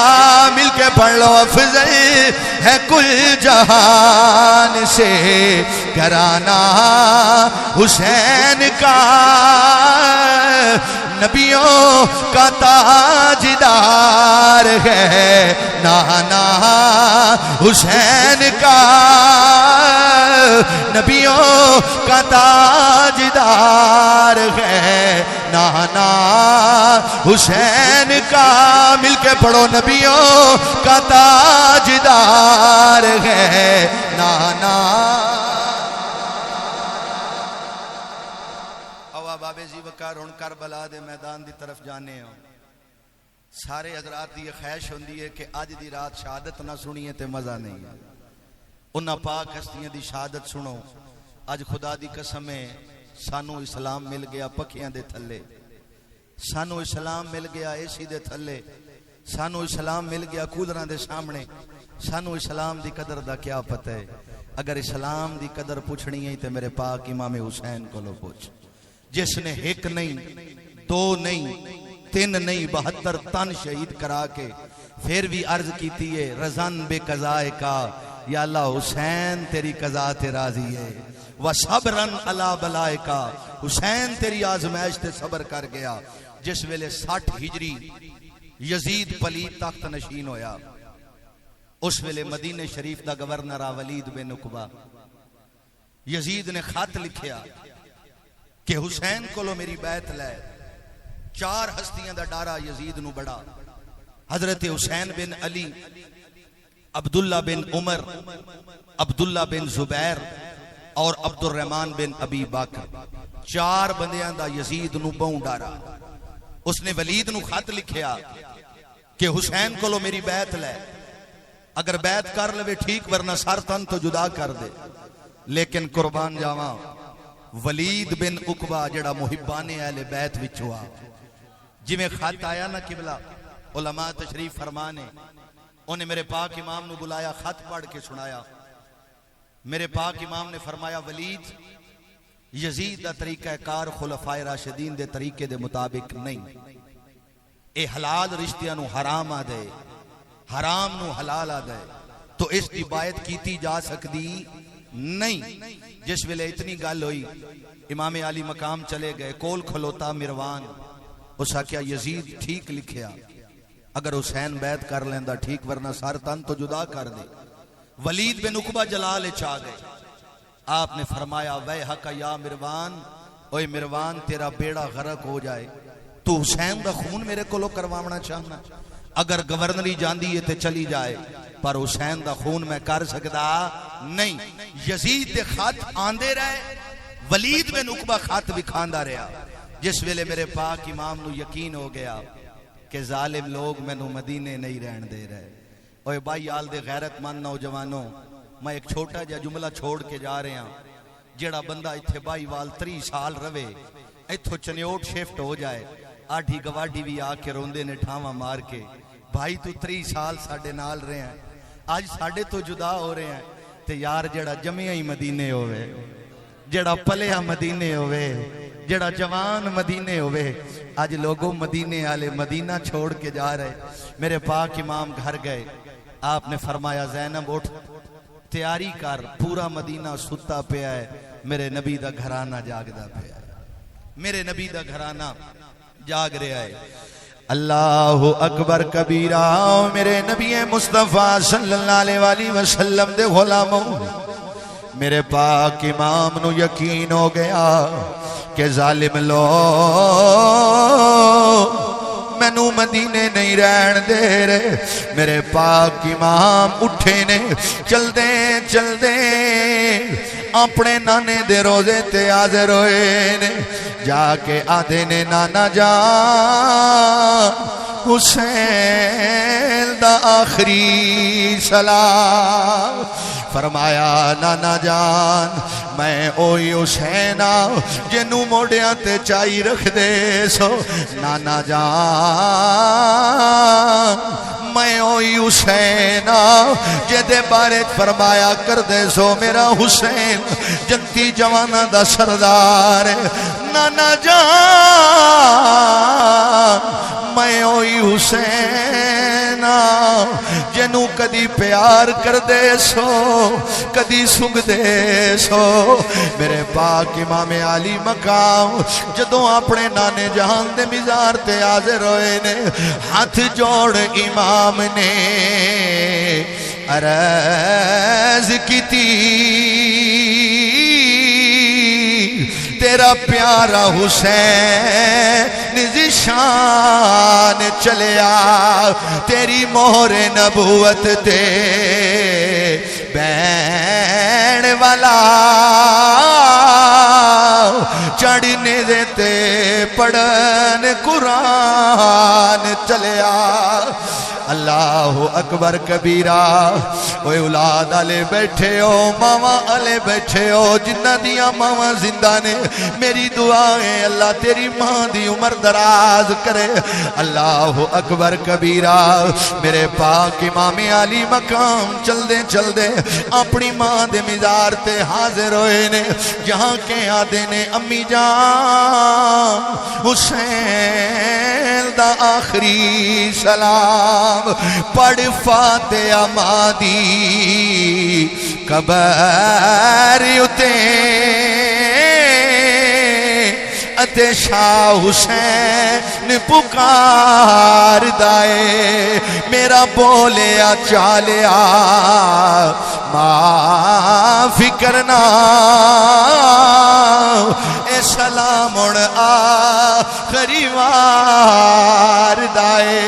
مل کے پڑھ لو، افضل ہے کل جہان سے گھرانہ حسین کا، نبیوں کا تاجدار ہے نانا حسین کا، نبیوں کا تاجدار ہے نانا حسین کا۔ مل کے پڑھو، نبیوں کا تاجدار ہے نانا۔ بابے جی وقار ہن کربلا دے میدان دی طرف جانے ہوں۔ سارے حضرات دی خواہش ہوندی ہے کہ آج دی رات شہادت نہ سنیے تے مزہ نہیں ہے، انہاں پاک ہستیاں دی شہادت سنو۔ آج خدا دی قسم ہے سانو اسلام مل گیا پکھیاں دے تھلے، سانو اسلام مل گیا اے سی دے تھلے، سانو اسلام مل گیا کولراں دے سامنے۔ سانو اسلام دی قدر دا کیا پتہ ہے؟ اگر اسلام دی قدر پوچھنی ہے تے میرے پاک امام حسین کو لو پوچھ، جس نے 1 نہیں 2 نہیں 3 نہیں 72 تن شہید کرا کے پھر بھی عرض کیتی ہے رضن بے قضائے کا، یا اللہ حسین تیری قضا تے راضی ہے، وصبرن علی بلائے کا، حسین تیری آزمائش تے صبر کر گیا۔ جس ویلے 60 ہجری یزید پلید تخت نشین ہویا، اس ویلے مدینہ شریف دا گورنر ولید بن عقبہ، یزید نے خط لکھیا کہ حسین کو لو میری بیعت لے۔ 4 ہستیاں دا ڈارا یزید نو بڑا، حضرت حسین بن علی، عبداللہ بن عمر، عبداللہ بن زبیر اور عبد الرحمن بن ابی بکر، 4 بندیاں دا یزید نو بہوں ڈارا۔ اس نے ولید نو خط لکھیا کہ حسین کو لو میری بیعت لے، اگر بیعت کر لوے ٹھیک ورنہ سر تن تو جدا کر دے۔ لیکن قربان جاواں ولید بن عقبہ جڑا محبان اہل بیت وچ ہوا، جویں خط آیا نا قبلہ علماء تشریف فرمانے، انہیں میرے پاک امام نو بلایا، خط پڑھ کے سنایا۔ میرے پاک امام نے فرمایا ولید یزید دا طریقہ کار خلفائے راشدین دے طریقے دے مطابق نہیں. اے حلال رشتیاں نو حرام آ دے، حرام نو حلال آ دے، تو اس دی باعت کیتی جا سکتی نہیں. جس ویلے اتنی گل ہوئی امام علی مقام چلے گئے، کول کھلوتا مروان، اس آکھیا یزید ٹھیک لکھیا، اگر حسین بیعت کر لیندا ٹھیک، ورنہ سر تن تو جدا کر دے. ولید بن عقبہ جلال چاہ گئے. آپ نے فرمایا ویحک یا مروان، اوے مروان تیرا بیڑا غرق ہو جائے، تو حسین دا خون میرے کو لو کروانا چاہنا. اگر گورنری جاندی ہے تے چلی جائے، پر حسین دا خون میں کر سکتا نہیں. یزید دے خط آندے رہے، ولید بن عقبہ خط بھی کھاندا رہا. جس ویلے میرے پاک امام نو یقین ہو گیا کہ ظالم لوگ مینو مدینے نہیں رہن دے رہے. اوے بھائی آل دے غیرت مند نوجوانوں، میں ایک چھوٹا جا جملہ چھوڑ کے جا رہے ہاں. جیڑا بندہ اتھے بائی وال 30 سال روے، ایتھو چنیوٹ شفٹ ہو جائے، آڈھی گواڈی بھی آ کے روندے نے ٹھاواں مار کے، بھائی تو 30 سال ساڑھے نال رہے ہیں، آج ساڑھے تو جدا ہو رہے ہیں. تے یار جیڑا جمعہ ہی مدینے ہوئے، جیڑا پلیا مدینے ہوئے، جیڑا جوان مدینے ہوئے، آج لوگوں مدینے آلے مدینہ چھوڑ کے جا رہے. میرے پاک امام گھر گئے، آپ نے فرمایا زینب اٹھ، تیاری کر، پورا مدینہ ستا پیا ہے، میرے نبی دا گھرانہ جاگدا پیا ہے، میرے نبی دا گھرانہ جاگ رہا ہے. اللہ اکبر کبیرہ. میرے نبی مصطفیٰ صلی اللہ علیہ وسلم دے غلاموں، میرے پاک امام نو یقین ہو گیا کہ ظالم لوگ مینو مدینے نہیں رہن دے رہے. میرے پاک امام اٹھے نے، چل دے اپنے نانے دے روزے تے حاضر ہوئے نے. جا کے آدھے نے نانا جان حسین دا آخری سلام. فرمایا نانا جان میں اوئی حسین جنوں موڑیاں تے چائی رکھ دے سو. نانا جان میں اوئی حسین جدے بارے فرمایا کر دے سو میرا حسین جنتی جوانا دا سردار. نانا جان میں اوئی حسین جنوں کدی پیار کر دے سو کدی سنگ دے سو. میرے پاک امام علی مقام جدوں اپنے نانے جہان دے مزار تے حاضر ہوئے نے، ہاتھ جوڑ امام نے عرض کیتی تیرا پیارا حسین ذیشان چلیا، تیری مہر نبوت تے بین والا چڑھنے دیتے پڑھن قرآن چلیا. اللہ اکبر کبیرہ. اوے اولاد آلے بیٹھے ہو، ماما آلے بیٹھے ہو، جنہ دیا ماما زندہ نے، میری دعا ہے اللہ تیری ماں دی عمر دراز کرے. اللہ اکبر کبیرہ. میرے پاک امام علی مقام چل دے اپنی ماں دے مزار تے حاضر ہوئے نے. جہاں کے آدھے نے امی جان حسین دا آخری سلام پڑھ فاتحہ مادی قبر اتے اتے شاہ حسین پکار دائے میرا بولیا چالیا معافی کرنا اے سلام آخری وار دائے.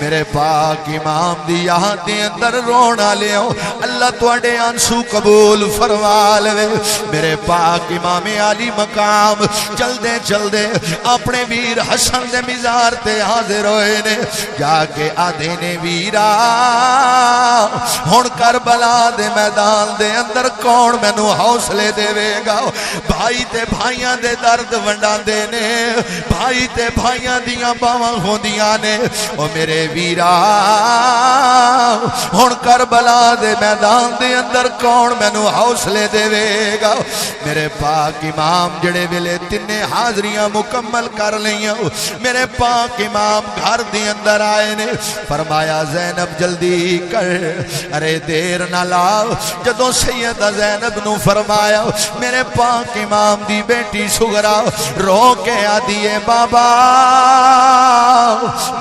میرے پاک امام دی یہاں دے اندر رونا لے ہو اللہ توڑے آنسو قبول فرما لے. میرے پاک امام علی مقام چل دے اپنے ویر حسن دے مزار تے حاضر ہوئے نے. جا کے آدھے نے ویرا ہون کربلا دے میدان دے اندر کون میں نو حوصلے دے وے گا. بھائی تے بھائیاں دے درد ونڈا دے نے، بھائی تے بھائیاں دیاں باواں ہوندیاں نے. او میرے ویرا ہن کربلا دے میدان دے اندر کون مینوں حوصلے دے گا؟ میرے پاک امام جڑے ویلے تینے حاضریاں مکمل کر لیاں میرے پاک امام گھر دے اندر آئے نے فرمایا زینب جلدی کر ارے دیر نہ لاؤ جدوں سیدہ زینب نو فرمایا میرے پاک امام دی بیٹی سغرا رو کے آدھی ہے بابا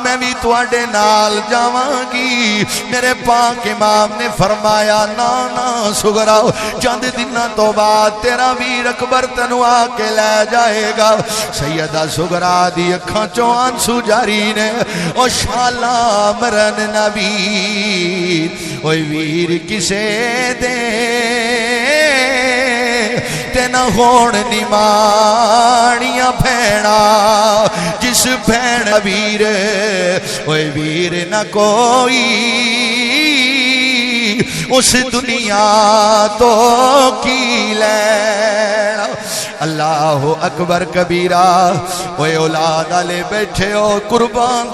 میں بھی تواڈے نال جاواں گی میرے پاک امام نے فرمایا نا نا سغرا چند دنوں تو بعد تیرا ویر اکبر تینوں آ کے لے جائے گا سیدہ سغرا دی اکھاں چوں آنسو جاری نے او شالا مرن نبی اوے ویر کسے دے تے نہ ہون نماڑیاں بھیڑا جس بھیڑ ویر اوے ویر نہ کوئی اس دنیا تو کی لینا اللہ اکبر کبیرہ اوے اولاد آلے بیٹھے ہو قربان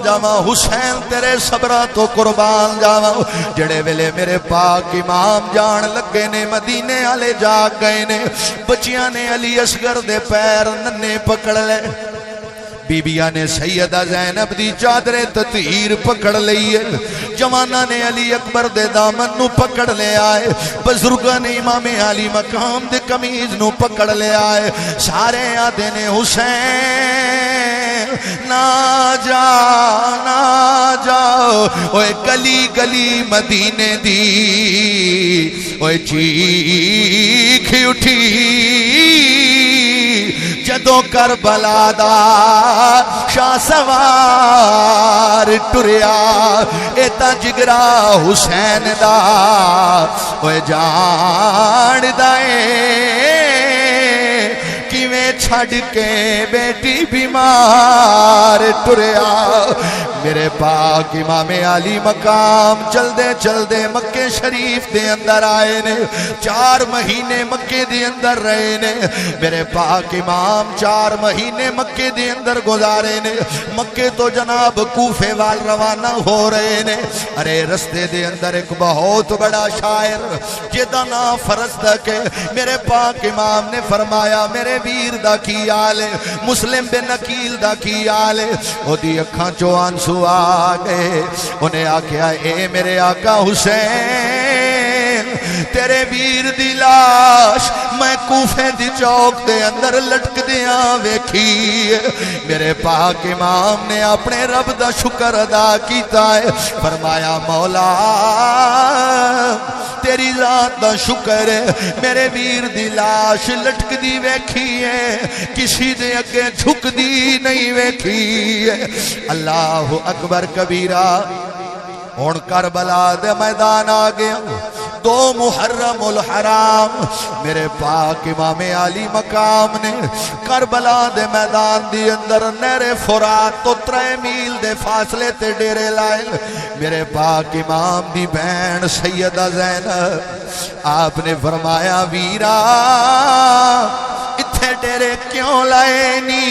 جاواں حسین تیرے صبرہ تو قربان جاواں جڑے ویلے میرے پاک امام جان لگے نے مدینے آلے جاگ گئے نے بچیاں نے علی اصغر دے پیر ننے پکڑ لے بیبیاں نے سیدہ زینب دی چادر تطہیر پکڑ لئی ہے جواناں نے علی اکبر دے دامن نو پکڑ لے آئے بزرگاں نے امام علی مقام دے قمیض نو پکڑ لے آئے سارے آدھے نے حسین نہ جاؤ اوے گلی گلی مدینے دی اوے چیخ اٹھی جدوں کربلا دا شاہ سوار ٹریا ایتا جگرا حسین دا اوے جان دائے کیویں چھڑ کے بیٹی بیمار ٹریا میرے پاک امام علی مقام چل دے مکے شریف دے اندر آئے نے 4 مہینے مکے دے اندر رہے نے میرے پاک امام 4 مہینے مکے دے اندر گزارے نے مکے تو جناب کوفے وال روانہ ہو رہے نے ارے رستے دے اندر ایک بہت بڑا شاعر جدا نام فرزدق ہے میرے پاک امام نے فرمایا میرے ویر دا کی آل ہے مسلم بن عقیل دا کی آل ہے او دی اکھاں چوں آنسو آ گئے انہیں آکھیا اے میرے آقا حسین تیرے ویر دی لاش میں کوفے دی چوک دے اندر لٹک دیاں ویکھی میرے پاک امام نے اپنے رب دا شکر ادا کیتا ہے فرمایا مولا تیری ذات دا شکر ہے میرے ویر دی لاش لٹک دی ویکھی ہے کسی دے اگے جھک دی نہیں ویکھی ہے اللہ اکبر کبیرہ ہن کربلا دے میدان آ گیا 2 محرم الحرام میرے پاک امام علی مقام نے کربلا دے میدان دی اندر نہر فرات تو 3 میل دے فاصلے تے ڈیرے لائے میرے پاک امام دی بہن سیدہ زینب آپ نے فرمایا ویرا اتھے ڈیرے کیوں لائے نی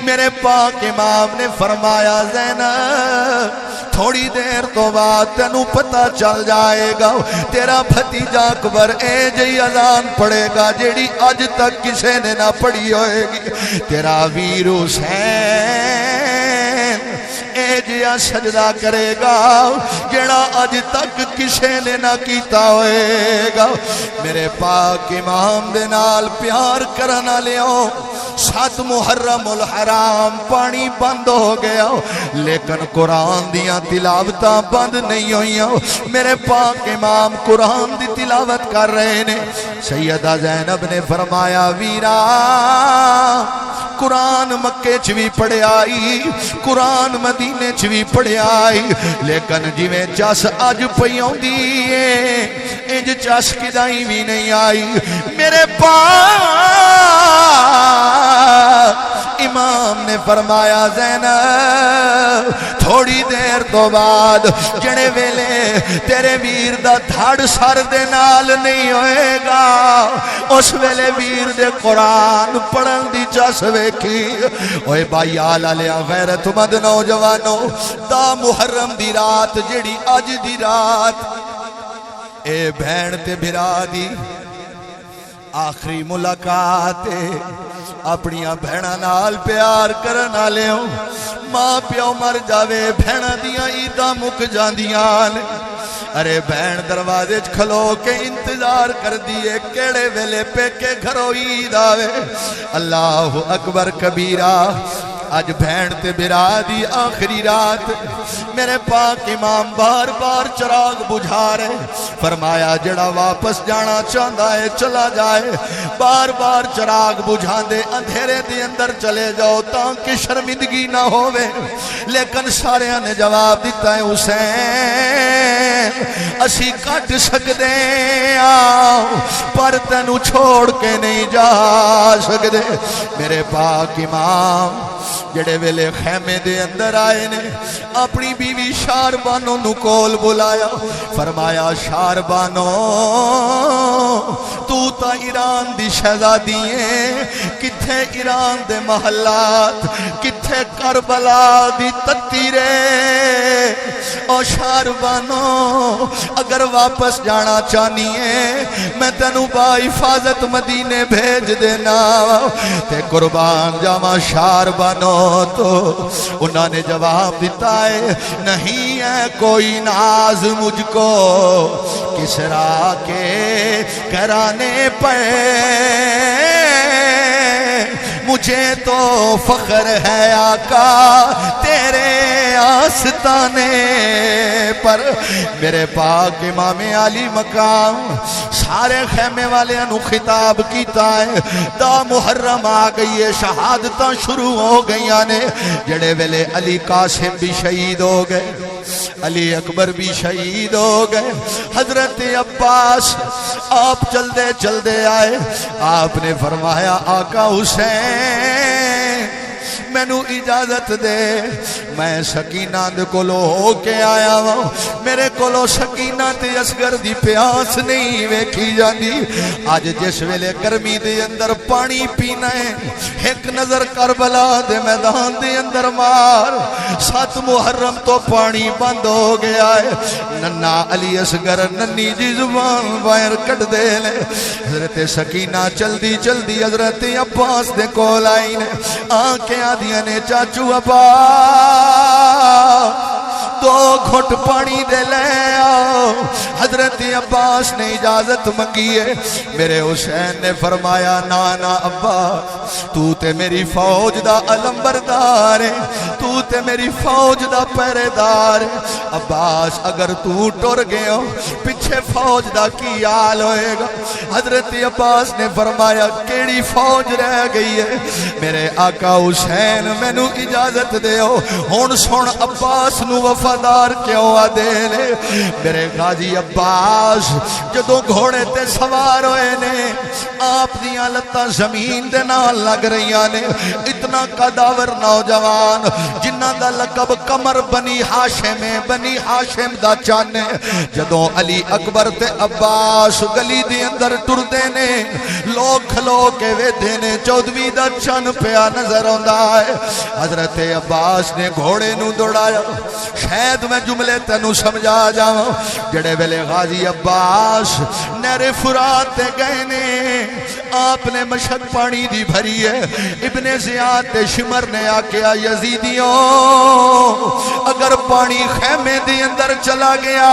میرے پاک امام نے فرمایا زینب تھوڑی دیر تو بعد تینوں پتہ چل جائے گا تیرا بھتیجا اکبر اے جی اذان پڑھے گا جیڑی آج تک کسے نے نہ پڑھی ہوئے گی تیرا ویر حسین اے جیا سجدہ کرے گا جیڑا آج تک کسے نے نہ کیتا ہوئے گا میرے پاک امام دے نال پیار کرنا لیو 7 محرم الحرام پانی بند ہو گیا لیکن قرآن دیاں تلاوتاں بند نہیں ہوئیاں میرے پاک امام قرآن دی تلاوت کر رہے نے سیدہ زینب نے فرمایا ویرا قرآن مکے چ بھی پڑھے آئی قرآن مدینے چ بھی پڑھے آئی لیکن جی میں چس اج پیوں دیئے انج چس کدائی بھی نہیں آئی میرے پاک امام نے فرمایا زینب تھوڑی دیر تو بعد جڑے ویلے تیرے ویر دا دھڑ سر دے نال نہیں ہوئے گا اس ویلے ویر دے قرآن پڑھن دی چس ویکھی اوے بھائی آلیا غیرت مند نوجوانو دا محرم دی رات جڑی اج دی رات اے بہن تے بھرا دی آخری ملاقات اپنیاں بہناں نال پیار کرن والےوں ماں پیو مر جاوے بہناں دیاں عیداں مک جاندیاں نے ارے بہن دروازے کھلو کے انتظار کر دیے کیڑے ویلے پہ کے گھروں عید آوے اللہ اکبر کبیرہ آج بہن تے برا دی آخری رات میرے پاک امام بار بار چراغ بجھا رہے فرمایا جڑا واپس جانا چاہتا ہے چلا جائے بار بار چراغ بجھا دے اندھیرے دی اندر چلے جاؤ تاکہ شرمندگی نہ ہوئے لیکن سارے نے جواب دیتا ہے حسین اسی کٹ سکتے آؤ پر تینو چھوڑ کے نہیں جا سکتے میرے پاک امام جڑے ویلے خیمے دے اندر آئے نے اپنی بیوی شاربانو نو کول بلایا فرمایا شاربانو تو تا ایران دی شہزادی ہے کتھے ایران دے محلات کتھے کربلا دی تتیرے او شاربانو اگر واپس جانا چاہنی ہے میں تینو با حفاظت مدینے بھیج دینا تے قربان جاواں شاربانو تو انہوں نے جواب دیتا ہے نہیں ہے کوئی ناز مجھ کو کسرا کے گھرانے پہ مجھے تو فخر ہے آقا تیرے آستانے پر میرے پاک امام علی مقام سارے خیمے والے انو خطاب کیتا ہے دا محرم آ گئی ہے شہادتاں شروع ہو گئیاں نے جڑے ویلے علی قاسم بھی شہید ہو گئے علی اکبر بھی شہید ہو گئے حضرت عباس آپ چل دے آئے آپ نے فرمایا آقا حسین مینو اجازت دے میں سکینہ دے کولو ہو کے آیا ہوں میرے کولو سکینہ تے اصغر دی پیاس نہیں ویکھی جاندی آج جس ویلے گرمی دے اندر پانی پینا ہے ایک نظر کربلا دے میدان دے اندر مار 7 محرم تو پانی بند ہو گیا ہے ننا علی اصغر ننی جی زبان باہر کٹ دے لے حضرت سکینہ چل دی حضرت عباس دے کول آئی نے آنکھیں آدھیاں نے چاچو ابا 2 گھٹ پانی دے لے آؤ حضرت عباس نے اجازت منگی ہے میرے حسین نے فرمایا نانا ابا تو تے میری فوج دا علمبردار ہے تو تے میری فوج دا پہرے دار ہے عباس اگر تو ٹر گئے ہو پیچھے فوج دا کی حال ہوئے گا حضرت عباس نے فرمایا کیڑی فوج رہ گئی ہے میرے آقا حسین میں نو اجازت دے ہو ہون سن عباس نو وفادار کیوں آدے لے میرے غازی عباس جدو گھوڑے تے سوار ہوئے نے آپ دیاں لتاں زمین دے نال لگ رہیاں نے اتنا قداور نوجوان جنہ دا لقب قمر بنی ہاشم دا چانے جدو علی اکبر تے عباس گلی دی اندر ٹر دے نے لوگ کھلو کے ویدے نے 14ویں دا چن پیا نظر آندا ہے حضرت عباس نے گھوڑے نو دوڑایا شاید میں جملے تینو سمجھا جاؤں جڑے ویلے غازی عباس نہر فرات تے گئے نے آپ نے مشک پانی دی بھری ہے ابن زیاد تے شمر نے آکیا یزیدیوں اگر پانی خیمے دی اندر چلا گیا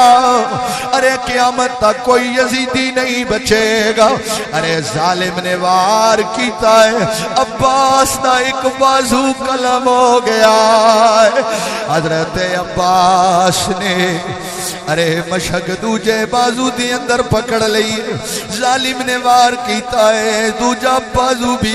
ارے قیامت تک کوئی یزیدی نہیں بچے گا ارے ظالم نے وار کیتا ہے عباس دا ایک بازو قلم ہو گیا ہے حضرت عباس نے ارے مشک دوجے بازو دی اندر پکڑ لئی ظالم نے وار کیتا ہے دوجا بازو بھی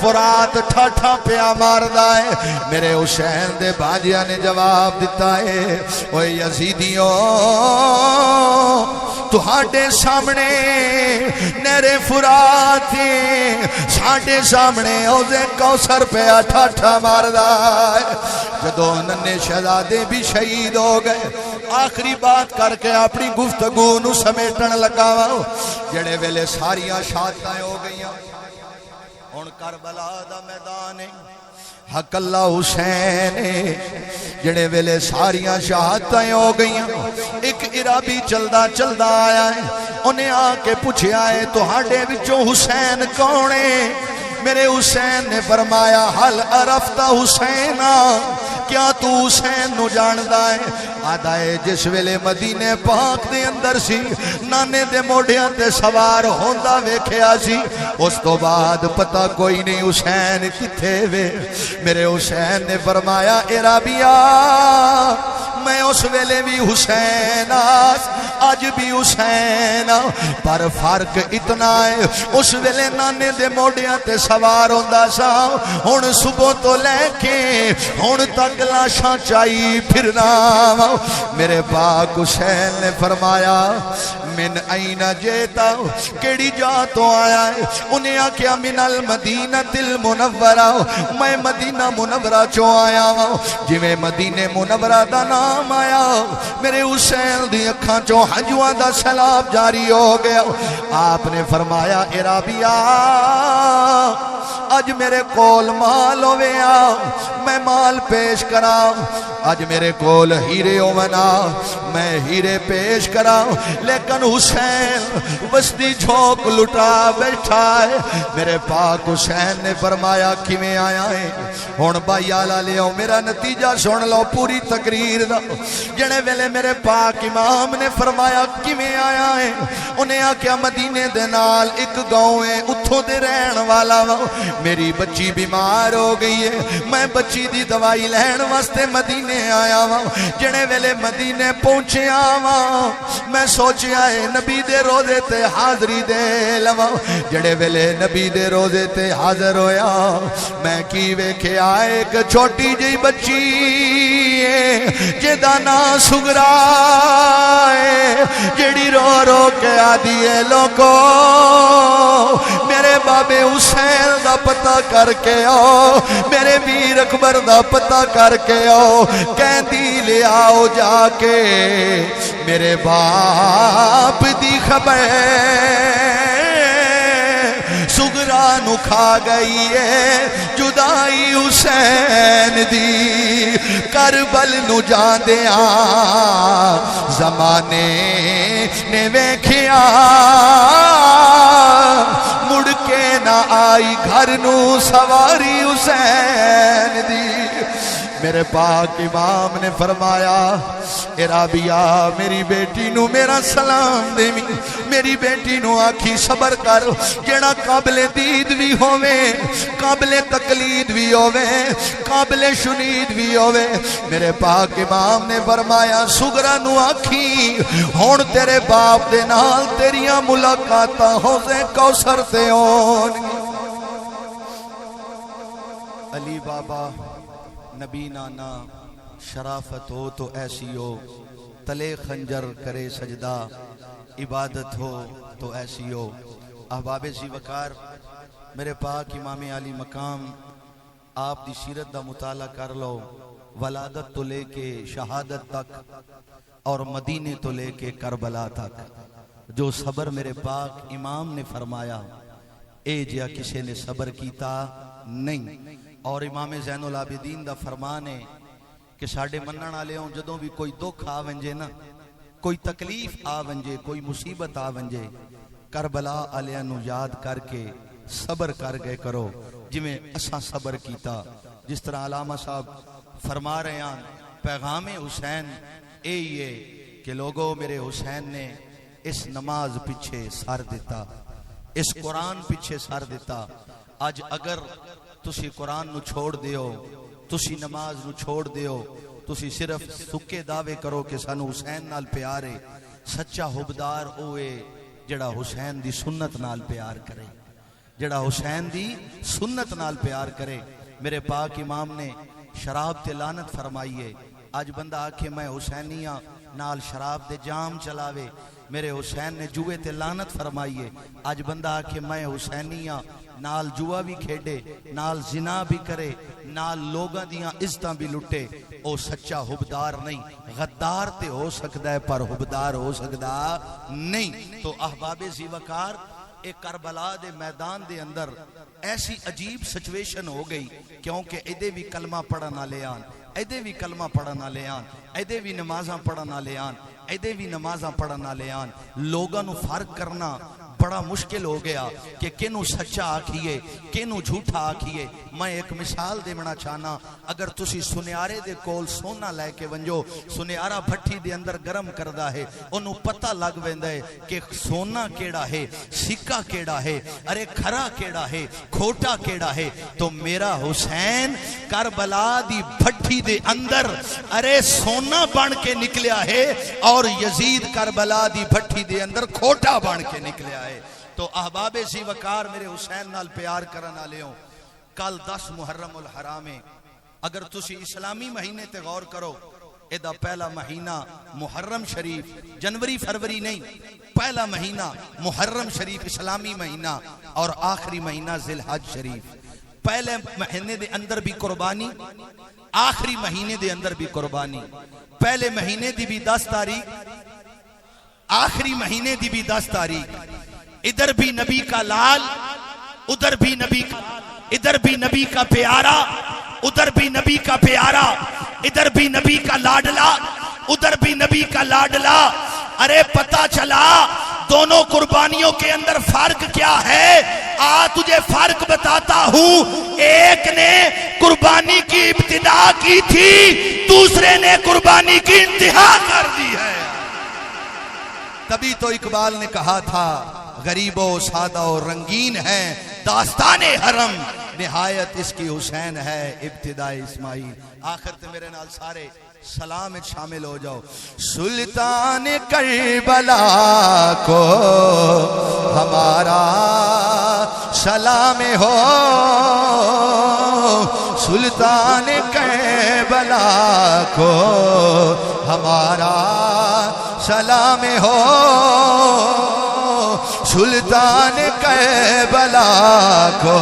فرات ٹھاٹھا پیا ماردا ہے میرے حسین دے باجیاں نے جواب دیتا ہے اوے یزیدیوں تہاڈے سامنے نہر فرات ساڈے سامنے اوزے کوثر پیا ٹھاٹھا ماردا ہے جدوں ننے شہزادے بھی شہید ہو گئے آخری بات کر کے اپنی گفتگو نو سمیٹن لگا جڑے ویلے ساریاں شہادتاں ہو گئیاں ہن کربلا دا میدان ہے حق اللہ حسین جڑے ویلے ساریاں شہادتاں ہو گئیاں ایک عرابی چلدا چلدا آیا ہے انہیں آ کے پوچھیا ہے تہاڈے وچوں حسین کون ہے میرے حسین نے فرمایا حل عرفت حسینا کیا تو حسین نو جاندا ہے آدھا ہے جس ویلے مدینے پاک دے اندر سی نانے دے موڑیاں تے سوار ہوندا ویکھیا سی اس تو بعد پتہ کوئی نہیں حسین کتھے وے میرے حسین نے فرمایا عرابیا میں اس ویلے بھی حسین آج بھی حسین پر فرق اتنا ہے اس ویلے نانے دے موڑیاں تے سوار ہوندا سا ہن صبح تو لے کے ہن تک لاشاں چائی پھرنا میرے پاک حسین نے فرمایا من این جیتا کیڑی جا تو آیا ہے انہیں آکیا من المدینہ المنورہ میں مدینہ منورہ چو آیا ہوں جی میں مدینہ منورہ دا نام آیا میرے حسین دی اکھاں چو حجوہ دا سلاب جاری ہو گیا آپ نے فرمایا عرابیہ آج میرے کول مال ہوئے میں مال پیش کرا آج میرے کول ہیرے ہونا میں ہیرے پیش کرا لیکن حسین وسطی جھوک لٹا بیٹھا ہے میرے پاک حسین نے فرمایا کیویں آیا ہے ہن بھائی آلا لیاؤ میرا نتیجہ سن لو پوری تقریر دا جنے ویلے میرے پاک امام نے فرمایا کیویں آیا ہے انہیں آکیا مدینے دے نال ایک گاؤں ہے اتھوں دے رہن والا میری بچی بیمار ہو گئی ہے میں بچی دی دوائی لین واسطے مدینے آیا ہوں جنے ویلے مدینے پہنچے آواں میں سوچیا ہے نبی دے روزے تے حاضری دے لواں جڑے ویلے نبی دے روزے تے حاضر ہویا میں کی ویکھیا ایک چھوٹی جی بچی جدا نام سگرا ہے جڑی رو رو کے آدھی ہے لوگو میرے بابے حسین دا پتہ کر کے آؤ میرے ویر اکبر دا پتہ کر کے آؤ کہندی لے آؤ جا کے میرے باپ دی خبر سگرا نو کھا گئی ہے جدائی حسین دی کربل نو جاندیاں زمانے نے ویکھیا مڑ کے نہ آئی گھر نو سواری حسین دی میرے پاک امام نے فرمایا عرابیہ میری بیٹی نو میرا سلام دے میری بیٹی نو آکھی صبر کر جیڑا قابل دید بھی ہوئے قابل تقلید بھی ہوئے قابل شنید بھی ہوئے میرے پاک امام نے فرمایا سگرا نو آکھی ہون تیرے باپ دے نال تیریاں ملاقاتاں ہو سے کوثر تے ہون علی بابا نبی نانا شرافت ہو تو ایسی ہو تلے خنجر کرے سجدہ عبادت ہو تو ایسی ہو احباب سی وقار میرے پاک امام علی مقام آپ دی سیرت دا مطالعہ کر لو ولادت تو لے کے شہادت تک اور مدینے تو لے کے کربلا تک جو صبر میرے پاک امام نے فرمایا اے جیا کسے نے صبر کیتا نہیں اور امام زین العابدین دا فرمان ہے کہ ساڑھے منن والے ہوں جدوں بھی کوئی دکھ آ ونجے نا کوئی تکلیف آ ونجے کوئی مصیبت آ ونجے کربلا علیہ نو یاد کر کے صبر کر گئے کرو جویں اساں صبر کیتا جس طرح علامہ صاحب فرما رہے ہیں پیغام حسین اے یہ کہ لوگوں میرے حسین نے اس نماز پیچھے سار دیتا اس قرآن پیچھے سار دیتا آج اگر تسی قرآن نو چھوڑ دیو تسی نماز نو چھوڑ دیو تسی صرف سکے دعوے کرو کہ سانو حسین نال پیارے سچا حبدار ہوئے جڑا حسین دی سنت نال پیار کرے جڑا حسین دی سنت نال پیار کرے. میرے پاک امام نے شراب تے لعنت فرمائیے. اج بندہ آکھے میں حسینیاں نال شراب دے جام چلاوے. میرے حسین نے جوئے تے لعنت فرمائیے. اج بندہ آکھے میں حسینیاں نال جوا بھی کھیڈے, نال زنا بھی کرے, نال لوگاں دیاں عزتاں بھی لٹے, او سچا حبدار نہیں. غدار تے ہو سکدا ہے پر حبدار ہو سکدا نہیں. تو احباب ذی وقار ایک کربلا دے میدان دے اندر ایسی عجیب سچویشن ہو گئی, کیونکہ ایدے بھی کلمہ پڑھن والے آن, ایدے بھی کلمہ پڑھن والے آن, ایدے بھی نمازاں پڑھن والے آن, ایدے بھی نمازاں پڑھن والے آن. لوگاں نو فرق کرنا بڑا مشکل ہو گیا کہ کنوں سچا آکھیے کنوں جھوٹا آکھیے. میں ایک مثال دینا چاہنا. اگر تسی سنیارے دے کول سونا لے کے ونجو, سنیارا بھٹی دے اندر گرم کردا ہے, انہوں پتہ لگ ویندا ہے کہ سونا کیڑا ہے, سکہ کیڑا ہے, ارے کھرا کیڑا ہے, کھوٹا کیڑا ہے. تو میرا حسین کربلا دی بھٹی دے اندر ارے سونا بن کے نکلیا ہے, اور یزید کربلا دی بھٹی دے اندر کھوٹا بن کے نکلیا ہے. تو احباب ذی وقار میرے حسین نال پیار کرن والے ہو, کل 10 محرم الحرام ہے. اگر تسی اسلامی مہینے تے غور کرو, ایدہ پہلا مہینہ محرم شریف, جنوری فروری نہیں, پہلا مہینہ محرم شریف اسلامی مہینہ, اور آخری مہینہ ذی الحج شریف. پہلے مہینے دے اندر بھی قربانی, آخری مہینے دے اندر بھی قربانی. پہلے مہینے دی بھی 10 تاریخ, آخری مہینے دی بھی 10 تاریخ. ادھر بھی نبی کا لال, ادھر بھی نبی کا, ادھر بھی نبی کا پیارا, ادھر بھی نبی کا پیارا, ادھر بھی نبی کا لاڈلا, ادھر بھی نبی کا لاڈلا. ارے پتہ چلا دونوں قربانیوں کے اندر فرق کیا ہے؟ آ تجھے فرق بتاتا ہوں. ایک نے قربانی کی ابتدا کی تھی, دوسرے نے قربانی کی انتہا کر دی ہے. تبھی تو اقبال نے کہا تھا غریب و سادہ و رنگین ہے داستان حرم, نہایت اس کی حسین ہے ابتداء اسماعیل. آخر تے میرے نال سارے سلام میں شامل ہو جاؤ. سلطان کربلا کو ہمارا سلام ہو, سلطان کربلا کو ہمارا سلام ہو, سلطان کربلا کو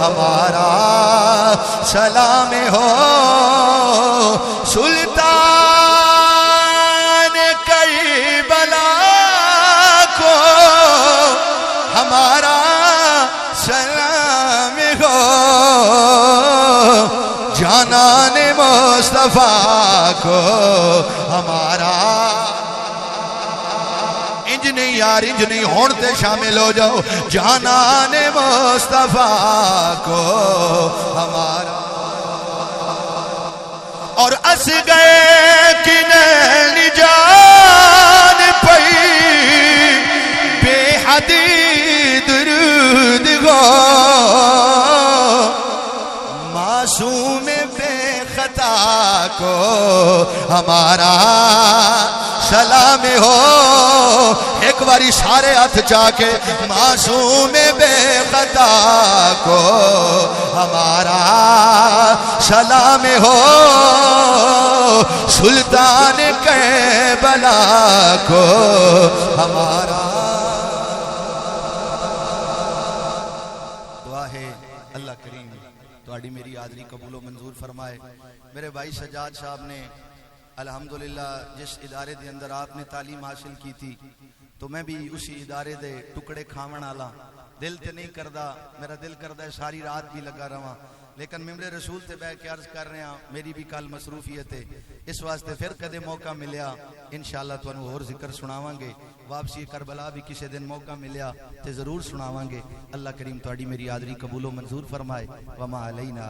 ہمارا سلام ہو, سلطان کربلا کو ہمارا سلام ہو, جانان مصطفیٰ کو ہمارا. انج نہیں یار, انج نہیں, ہون تے شامل ہو جاؤ. جانان مصطفیٰ کو ہمارا, اور اصغر کی نین جان پئی بے حدی درود گو, معصوم بے خطا کو ہمارا سلام ہو. ایک باری سارے ہاتھ چاہ کے, معصوم بے خطا کو ہمارا سلام ہو, سلطان کربلا کو ہمارا. دعا ہے اللہ کریم تہاڈی میری حاضری قبول و منظور فرمائے. میرے بھائی سجاد صاحب نے الحمدللہ جس ادارے دے اندر آپ نے تعلیم حاصل کی تھی, تو میں بھی اسی ادارے دے ٹکڑے کھاون والا. دل تے نہیں کردا, میرا دل کردا ہے ساری رات بھی لگا رہواں, لیکن ممبر رسول تے بیٹھ کے عرض کر رہے ہیں میری بھی کل مصروفیت ہے. اس واسطے پھر کدے موقع ملیا انشاءاللہ تانوں اور ذکر سناواں گے. واپسی کربلا بھی کسی دن موقع ملیا تے ضرور سناواں گے. اللہ کریم تہاڈی میری حاضری قبول و منظور فرمائے. وما علینا.